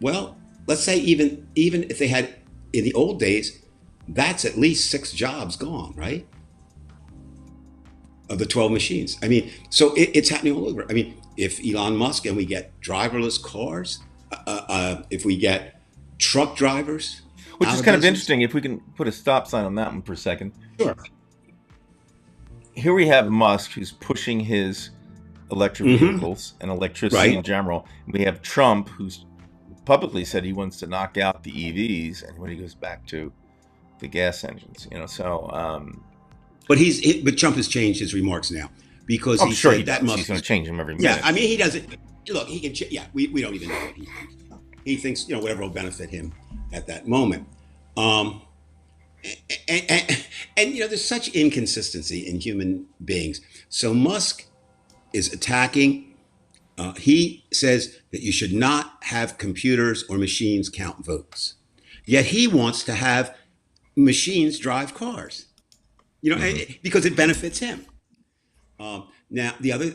Well, let's say even if they had, in the old days, that's at least 6 jobs gone, right? Of the 12 machines. I mean, so it's happening all over. I mean, if Elon Musk and we get driverless cars, if we get truck drivers. Which is kind of interesting, if we can put a stop sign on that one for a second. Sure. Here we have Musk, who's pushing his electric vehicles and electricity in general. We have Trump, who's publicly said he wants to knock out the EVs, and when he goes back to the gas engines, But but Trump has changed his remarks now because I'm sure he that does. He's going to change them every minute. Yeah, I mean, he doesn't. Look, he can. We don't even know what he thinks. He thinks whatever will benefit him at that moment. And there's such inconsistency in human beings. So Musk is attacking. He says that you should not have computers or machines count votes. Yet he wants to have machines drive cars. Because it benefits him. Now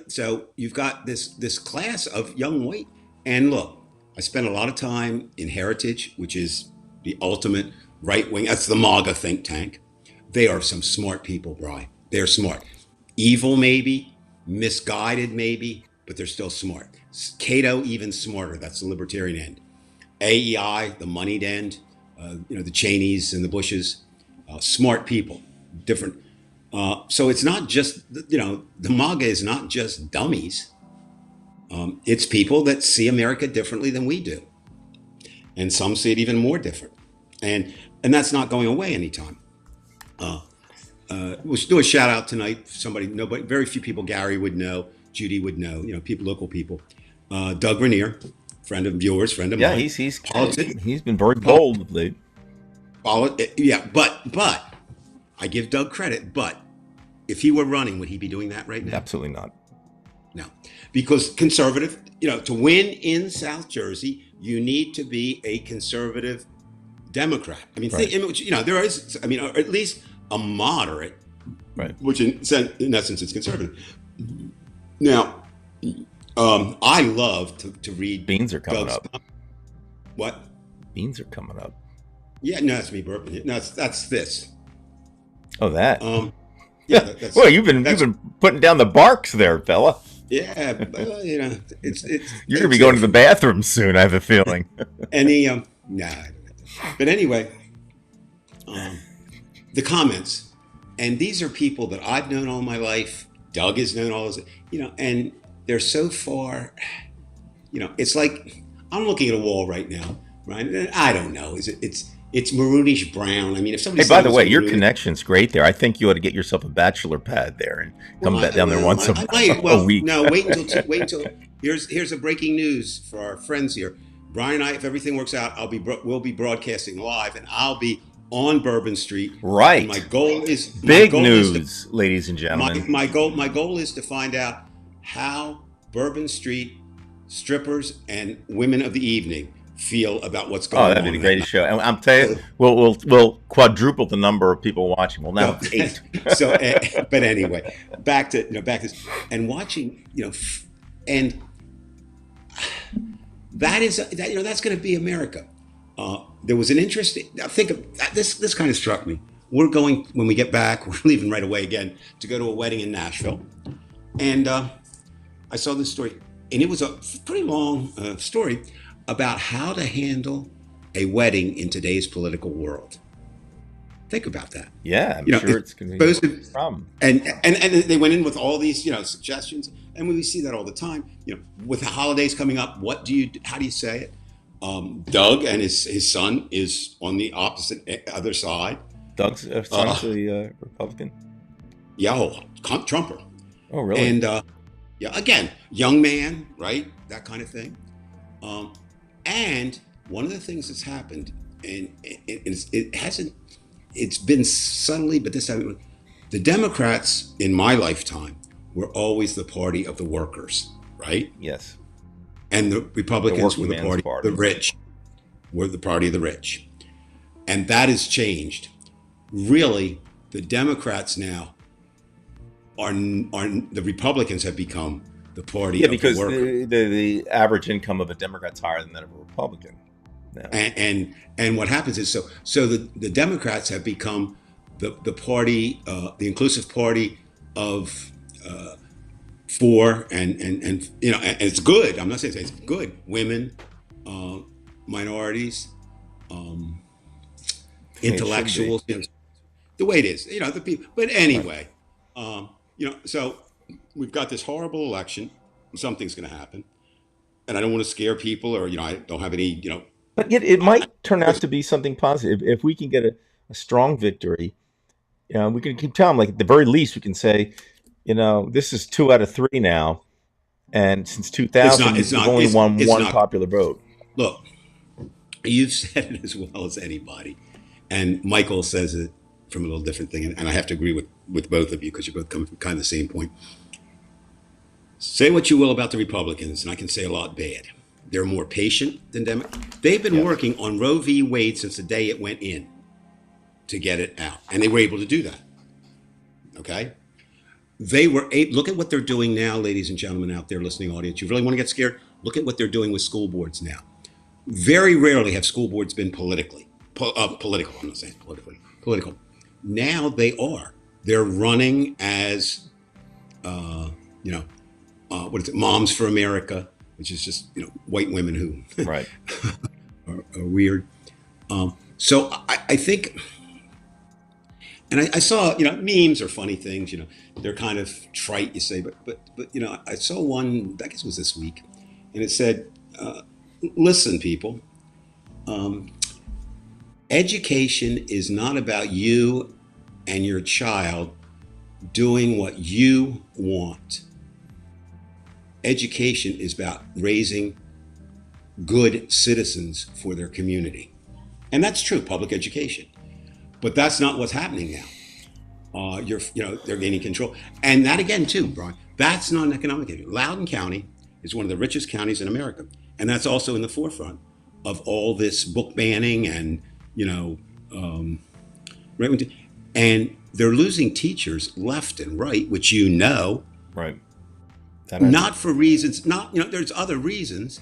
so you've got this class of young white, and look, I spent a lot of time in Heritage, which is the ultimate right wing. That's the MAGA think tank. They are some smart people, Brian. They're smart. Evil, maybe, misguided, maybe, but they're still smart. Cato, even smarter. That's the libertarian end. AEI, the moneyed end. The Cheneys and the Bushes, smart people, different. So it's not just, the MAGA is not just dummies. It's people that see America differently than we do. And some see it even more different. And that's not going away anytime. We'll do a shout out tonight. Very few people, Gary would know, Judy would know, people, local people. Doug Rainier, friend of yours, friend of mine. Yeah, he's been very bold of late. But I give Doug credit, but if he were running, would he be doing that right now? Absolutely not. No, because conservative, to win in South Jersey, you need to be a conservative Democrat. I mean, right. There is, or at least a moderate, right? Which in essence is conservative. Now, I love to read. Beans are coming Doug's up. Stuff. What? Beans are coming up. Yeah, no, that's me burping. No, that's this. Oh, that. Yeah, Well, you've that's been putting down the barks there, fella. yeah. You know, You're gonna be it's going there to the for me. bathroom soon. I have a feeling. Any nah, I don't have to. But anyway, um, the comments, and these are people that I've known all my life. Doug has known all his, you know, and they're so far. You know, it's like I'm looking at a wall right now, right? And I don't know. Is it? It's maroonish brown. I mean, if somebody Hey, said by it the was a way, your maroonish, connection's great there. I think you ought to get yourself a bachelor pad there and well, come back down there once I might. a Well, week. no, wait until here's a breaking news for our friends here. Brian and I, if everything works out, we'll be broadcasting live, and I'll be on Bourbon Street. And Right. my Big goal is to news, ladies and gentlemen. my goal is to find out how Bourbon Street strippers and women of the evening feel about what's Oh, going that'd be on the that greatest show. And I'm telling you, night. we'll quadruple the number of people watching. We'll now So, have 8. but anyway, back to and watching, and that's going to be America. There was an interesting. I think this. This kind of struck me. We're going when we get back. We're leaving right away again to go to a wedding in Nashville, and I saw this story, and it was a pretty long story about how to handle a wedding in today's political world. Think about that. Yeah, I'm You know, sure it's it's going to be supposed to, a problem. and they went in with all these suggestions, and we see that all the time. With the holidays coming up, how do you say it? Doug and his son is on the opposite other side. Doug's son's a Republican. Yeah, Trumper, Oh, really? and yeah, again, young man, right? That kind of thing. And one of the things that's happened, and it hasn't, it's been subtly, but this time, the Democrats in my lifetime were always the party of the workers, right? Yes. And the Republicans were working the man's party party. of the rich, were the party of the rich. And that has changed. Really, the Democrats now are the Republicans have become the party Yeah, of the because workers. the average income of a Democrat's higher than that of a Republican. Now. And what happens is so the Democrats have become the party, the inclusive party of for and it's good. I'm not saying it's good. Women, minorities, It should be. intellectuals. The way it is. The people. But Right. anyway, so we've got this horrible election. Something's going to happen, and I don't want to scare people, or I don't have any. But yet it I, might turn out to be something positive if we can get a strong victory. We can keep telling, like at the very least, we can say, this is 2 out of 3 now, and since it's 2000, not. It's you've not. only won It's one not. popular vote. Look, you've said it as well as anybody, and Michael says it from a little different thing, and I have to agree with both of you because you're both coming from kind of the same point. Say what you will about the Republicans, and I can say a lot bad. They're more patient than Democrats. They've been Yep. working on Roe v. Wade since the day it went in to get it out, and they were able to do that. Okay, look at what they're doing now, ladies and gentlemen out there listening, audience. You really want to get scared? Look at what they're doing with school boards now. Very rarely have school boards been political. I'm not saying politically. Political. Now they are. They're running as, what is it? Moms for America, which is just white women who Right. are weird. So I think, and I saw memes or funny things. They're kind of trite, you say, but I saw one. I guess it was this week, and it said, "Listen, people. Education is not about you and your child doing what you want. Education is about raising good citizens for their community." And that's true, public education. But that's not what's happening now. They're gaining control. And that again, too, Brian, that's not an economic issue. Loudoun County is one of the richest counties in America. And that's also in the forefront of all this book banning and, and they're losing teachers left and right, which Right. not for reasons, there's other reasons,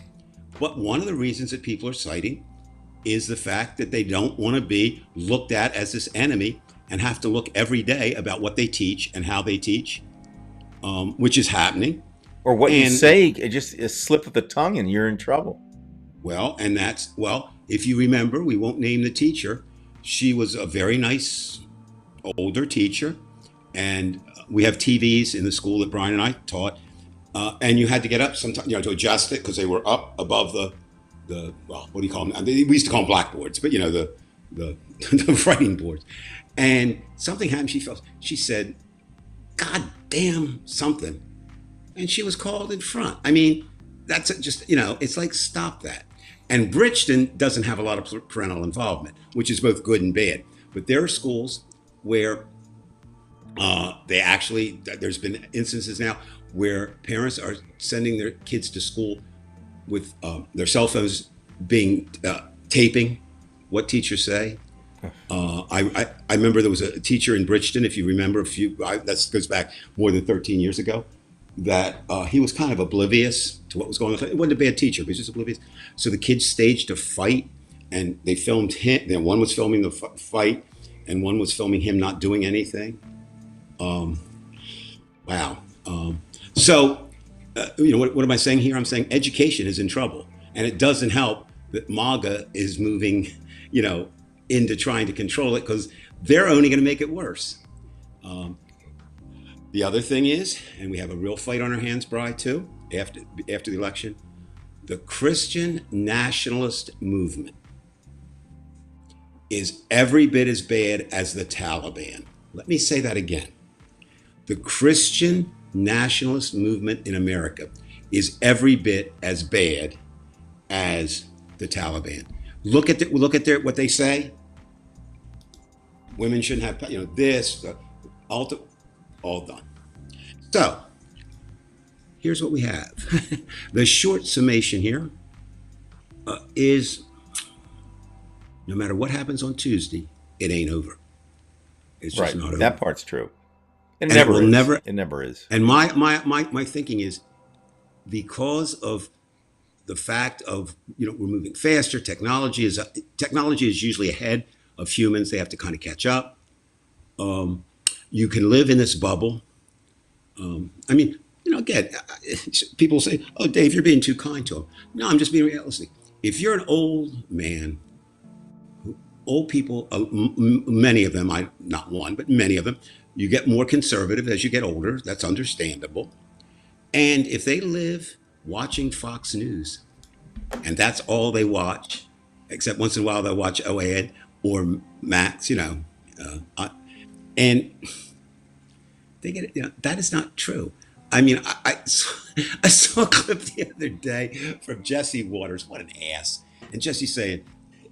but one of the reasons that people are citing is the fact that they don't want to be looked at as this enemy and have to look every day about what they teach and how they teach, which is happening. Or what you And say, it just a slip of the tongue and you're in trouble. well, and that's, well, if you remember, we won't name the teacher. She was a very nice older teacher, and we have TVs in the school that Brian and I taught, and you had to get up sometimes, to adjust it because they were up above the well, what do you call them? We used to call them blackboards, but the the writing boards. And something happened. She said, "God damn something," and she was called in front. I mean, that's just it's like, stop that. And Bridgeton doesn't have a lot of parental involvement, which is both good and bad. But there are schools where there's been instances now where parents are sending their kids to school with their cell phones being taping what teachers say. I remember there was a teacher in Bridgeton, if you remember, that goes back more than 13 years ago, that he was kind of oblivious to what was going on. It wasn't a bad teacher, but he was just oblivious. So the kids staged a fight, and they filmed him. Then one was filming the fight, and one was filming him not doing anything. Wow. So, what am I saying here? I'm saying education is in trouble, and it doesn't help that MAGA is moving, into trying to control it, because they're only going to make it worse. The other thing is, and we have a real fight on our hands, Bri, too, after the election, the Christian nationalist movement is every bit as bad as the Taliban. Let me say that again. The Christian nationalist movement in America is every bit as bad as the Taliban. Look at what they say. Women shouldn't have, this, all done. So here's what we have. The short summation here is, no matter what happens on Tuesday, it ain't over. It's just not over. That part's true. It And never will is. never. It never is. And my thinking is, because of the fact of we're moving faster. Technology is usually ahead of humans. They have to kind of catch up. You can live in this bubble. Again, people say, "Oh, Dave, you're being too kind to him." No, I'm just being realistic. If you're an old man, old people, many of them, not one, but many of them, you get more conservative as you get older. That's understandable. And if they live watching Fox News, and that's all they watch, except once in a while they'll watch OAN or Max, and they get it. That is not true. I mean, I saw a clip the other day from Jesse Waters. What an ass! And Jesse's saying,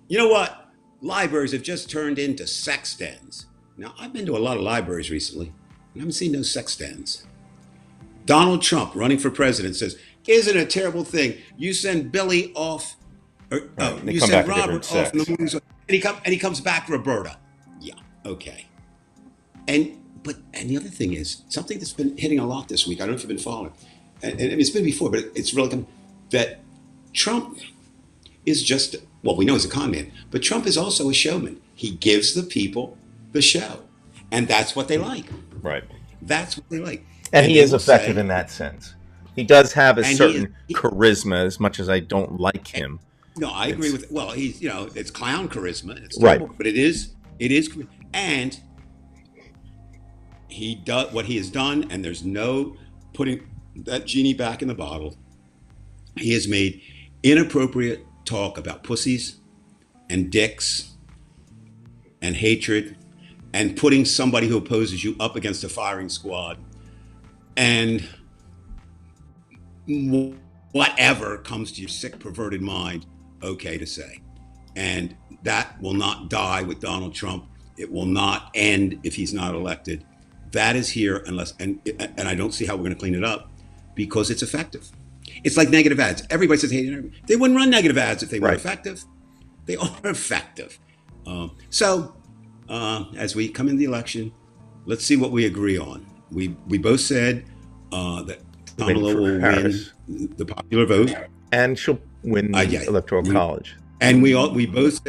"You know what? Libraries have just turned into sex dens." Now, I've been to a lot of libraries recently, and I haven't seen no sex dens. Donald Trump, running for president, says, "Isn't it a terrible thing? You send Billy off, or you send Robert off in the movies, and he comes back Roberta." Yeah, okay. And the other thing is, something that's been hitting a lot this week, I don't know if you've been following, and it's been before, but it's really come, that Trump is just, well, we know he's a con man, but Trump is also a showman. He gives the people the show, and that's what they like. Right. That's what they like. And he is effective in that sense. He does have a certain he charisma, as much as I don't like him. No, I agree with, well, he's, it's clown charisma. It's right. But it is, and he does what he has done, and there's no putting that genie back in the bottle. He has made inappropriate talk about pussies and dicks and hatred and putting somebody who opposes you up against a firing squad and whatever comes to your sick, perverted mind, okay to say. And that will not die with Donald Trump. It will not end if he's not elected. That is here unless, and I don't see how we're going to clean it up, because it's effective. It's like negative ads. Everybody says, hey, they wouldn't run negative ads if they were effective. They are effective. So as we come into the election, let's see what we agree on. We both said that Kamala will win the popular vote, and she'll win the electoral college. And we both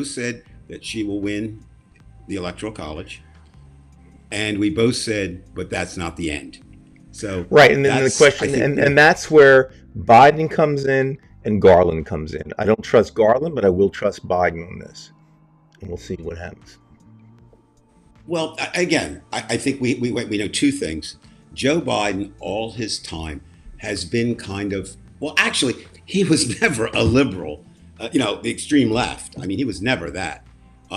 said that she will win the Electoral College, and we both said, but that's not the end. So Right, and then the that's, I question, think, and that's where Biden comes in and Garland comes in. I don't trust Garland, but I will trust Biden on this, and we'll see what happens. well, again, I think we know two things. Joe Biden, all his time, has been kind of, well, actually, he was never a liberal, the extreme left. I mean, he was never that.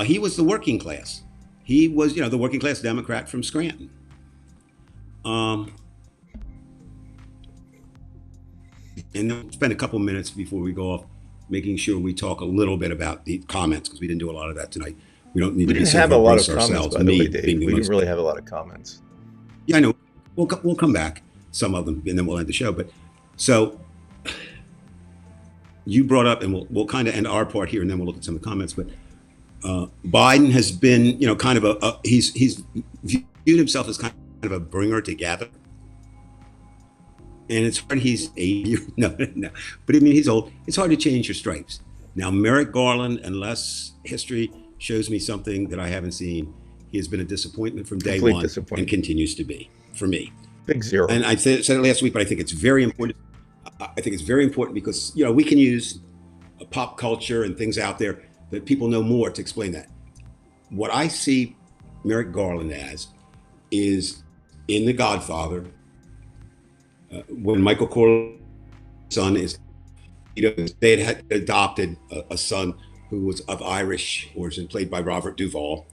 He was the working class. He was, the working class Democrat from Scranton. Um, and then we'll spend a couple minutes before we go off making sure we talk a little bit about the comments, because we didn't do a lot of that tonight. We don't need We to be didn't so have a lot of verbose comments, ourselves. by the way, Me Dave. being the We didn't most, really have a lot of comments. yeah, I know. We'll come back, some of them, and then we'll end the show. But so you brought up, and we'll kind of end our part here, and then we'll look at some of the comments. But Biden has been, kind of he's viewed himself as kind of a bringer together. And it's hard. He's 80. No. But I mean, he's old. It's hard to change your stripes. Now, Merrick Garland, unless history shows me something that I haven't seen, he has been a disappointment from day Complete one disappointment. and continues to be for me. Big zero. And I said it last week, but I think it's very important. I think it's very important because, we can use pop culture and things out there that people know more to explain that. What I see Merrick Garland as is in The Godfather, when Michael Corleone's son is, they had adopted a son who was of Irish origin, played by Robert Duvall,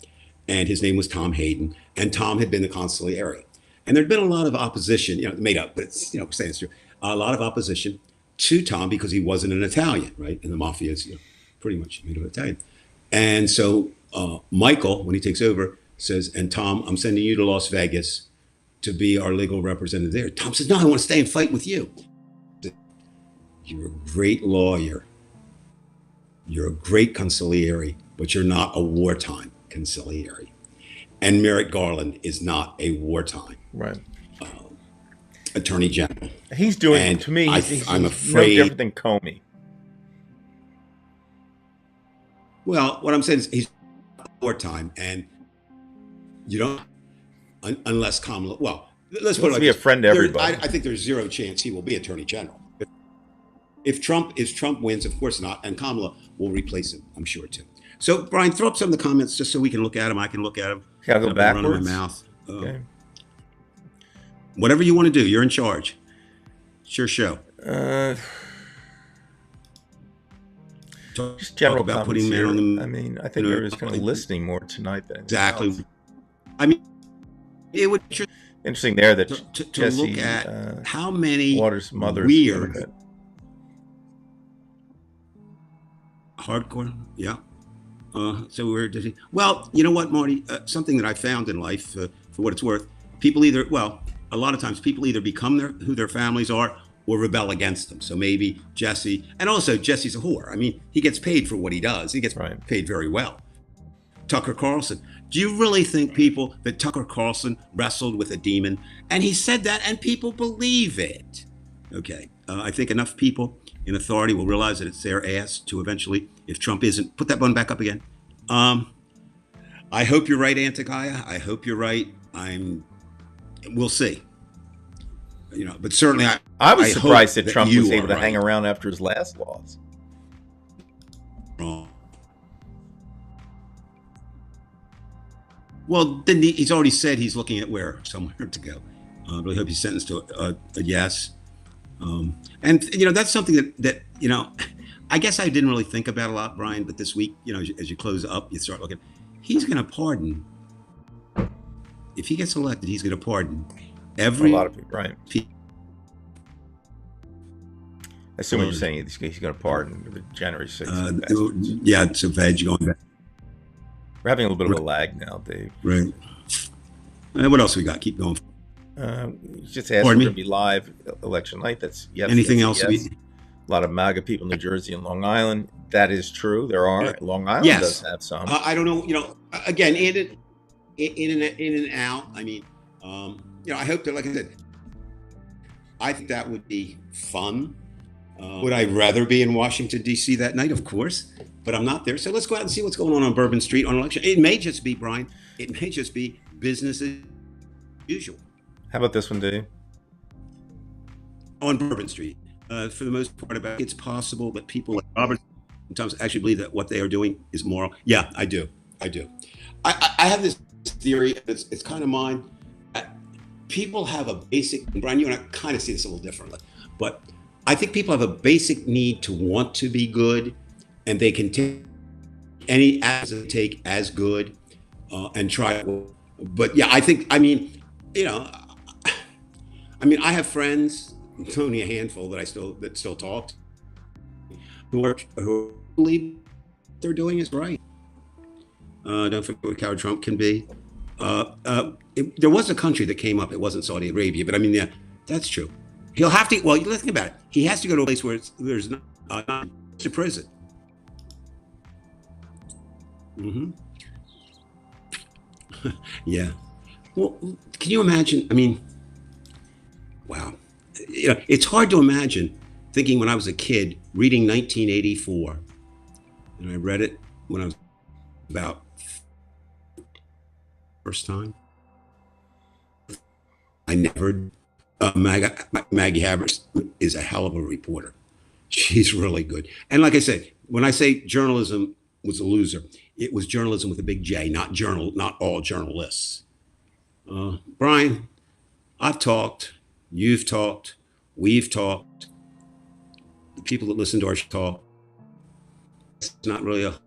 and his name was Tom Hayden, and Tom had been the consigliere. And there'd been a lot of opposition, made up, but it's, saying it's true, a lot of opposition to Tom because he wasn't an Italian, right? And the mafia is, pretty much made of Italian. And so Michael, when he takes over, says, and Tom, I'm sending you to Las Vegas to be our legal representative there. Tom says, no, I want to stay and fight with you. You're a great lawyer. You're a great consigliere, but you're not a wartime consigliere. And Merrick Garland is not a wartime Right. attorney general. He's doing, And to me, I'm no afraid- different than Comey. Well, what I'm saying is he's wartime, and you don't, unless Kamala, well, let's put it like be a this. friend to everybody. I think there's zero chance he will be attorney general. If Trump wins, of course not, and Kamala will replace him, I'm sure too. So, Brian, throw up some of the comments just so we can look at them. I can look at them. Can I go I've been running backwards? my mouth. Okay. Whatever you want to do, you're in charge. It's your show. Just general about comments putting men here. on the. I mean, I think there is kind of listening more tonight than anything Exactly. else. I mean, it would be Interesting there that to Jesse look at how many Waters' mother weird hardcore, yeah. So we're well, you know what, Marty? Something that I found in life, for what it's worth, a lot of times people either become who their families are or rebel against them. So maybe Jesse, and also Jesse's a whore. I mean, he gets paid for what he does. He gets paid very well. Tucker Carlson. Do you really think that Tucker Carlson wrestled with a demon? And he said that, and people believe it. Okay. I think enough people in authority will realize that it's their ass to eventually, if Trump isn't, put that button back up again. I hope you're right, Antigaya. I hope you're right. We'll see. But certainly I was surprised hope that Trump you was able are to right. hang around after his last loss. Well, then he's already said he's looking at somewhere to go. I really hope he's sentenced to a yes. And that's something that I guess I didn't really think about a lot, Brian. But this week, as you close up, you start looking. He's going to pardon. If he gets elected, he's going to pardon A lot of people, right? I assume you're saying he's going to pardon January 6th. Yeah, so veg going back. We're having a little bit of a lag now, Dave. Right. What else we got? Keep going. Just asked to be live election night. That's yes. Anything yes, else? Yes. A lot of MAGA people in New Jersey and Long Island. That is true. There are. Yeah. Long Island Yes. does have some. I don't know. Again, in and out. I mean, I hope that, like I said, I think that would be fun. Would I rather be in Washington, D.C. that night? Of course, but I'm not there. So let's go out and see what's going on Bourbon Street on election. It may just be, Brian, it may just be business as usual How about this one, Dave? on Bourbon Street. For the most part, it's possible that people like Robert sometimes actually believe that what they are doing is moral. Yeah, I do. I have this theory, it's kind of mine. People have a basic, and Brian, you and I kind of see this a little differently, but I think people have a basic need to want to be good, and they can take any action they take as good and try. But yeah, I mean, I have friends, only a handful that still talk, who believe they're doing is right. Don't forget what Coward Trump can be. There was a country that came up. It wasn't Saudi Arabia, but I mean, yeah, that's true. He'll have to. Well, let's think about it. He has to go to a place where there's not to prison. Mm-hmm. Yeah. Well, can you imagine? I mean, wow. It's hard to imagine thinking when I was a kid reading 1984, and I read it when I was about first time. I never. Maggie Habermas is a hell of a reporter. She's really good. And like I said, when I say journalism was a loser, it was journalism with a big J, not all journalists. Brian, I've talked, you've talked, we've talked. The people that listen to our talk, it's not really a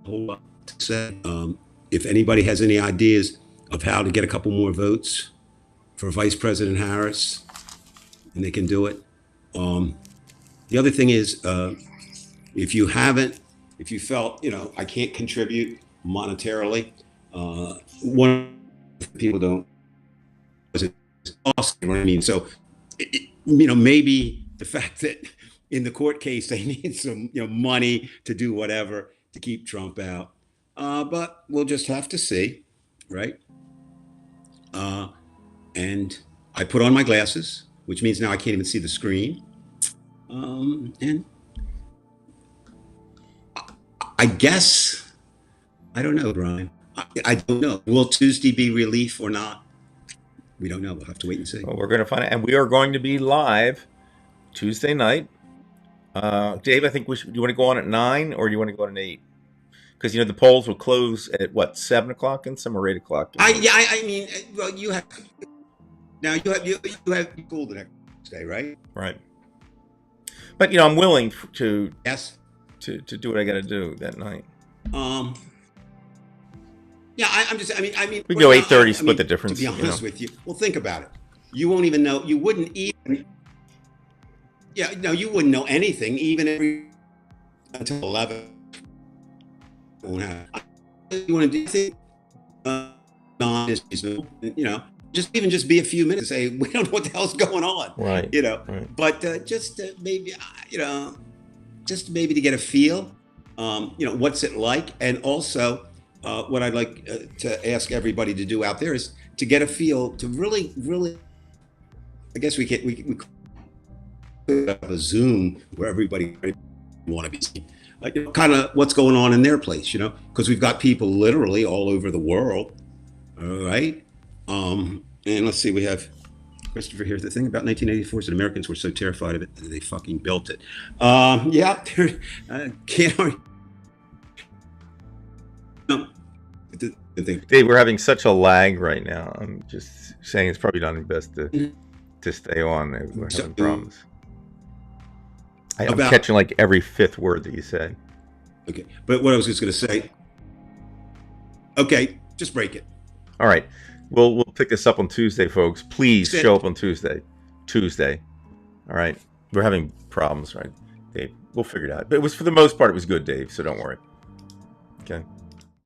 whole lot to say. If anybody has any ideas of how to get a couple more votes for Vice President Harris, and they can do it. The other thing is, if you felt, I can't contribute monetarily, one people don't, it's awesome, you know what I mean? So, maybe the fact that in the court case, they need some, money to do whatever to keep Trump out. But we'll just have to see, right? And I put on my glasses, which means now I can't even see the screen. And I guess, I don't know, Brian. I don't know. Will Tuesday be relief or not? We don't know. We'll have to wait and see. Well, we're going to find out. And we are going to be live Tuesday night. Dave, I think do you want to go on at 9 or do you want to go on at 8? Because, the polls will close at, 7 o'clock and some or 8 o'clock? I mean, well, you have school the next day, right? Right. But, I'm willing to Yes. to do what I got to do that night. Yeah, I'm just. I mean, we can go 8:30, split the difference. To be honest with you, well, think about it. You won't even know. You wouldn't even. Yeah, no, you wouldn't know anything until 11. You want to do anything? Just be a few minutes. Say we don't know what the hell's going on. Right. Right. But maybe just maybe to get a feel. What's it like, and also. What I'd like to ask everybody to do out there is to get a feel to really, I guess we could have a Zoom where everybody want to be seen, kind of what's going on in their place, because we've got people literally all over the world. All right. And let's see, we have Christopher here. The thing about 1984 is that Americans were so terrified of it that they fucking built it. Yeah, can't argue. Dave, we're having such a lag right now. I'm just saying it's probably not best to stay on. We're having problems. I'm catching like every fifth word that you said. Okay, but what I was just going to say. Okay, just break it. All right, we'll pick this up on Tuesday, folks. Please show up on Tuesday. All right, we're having problems, right, Dave? We'll figure it out. But it was, for the most part, it was good, Dave. So don't worry. Okay.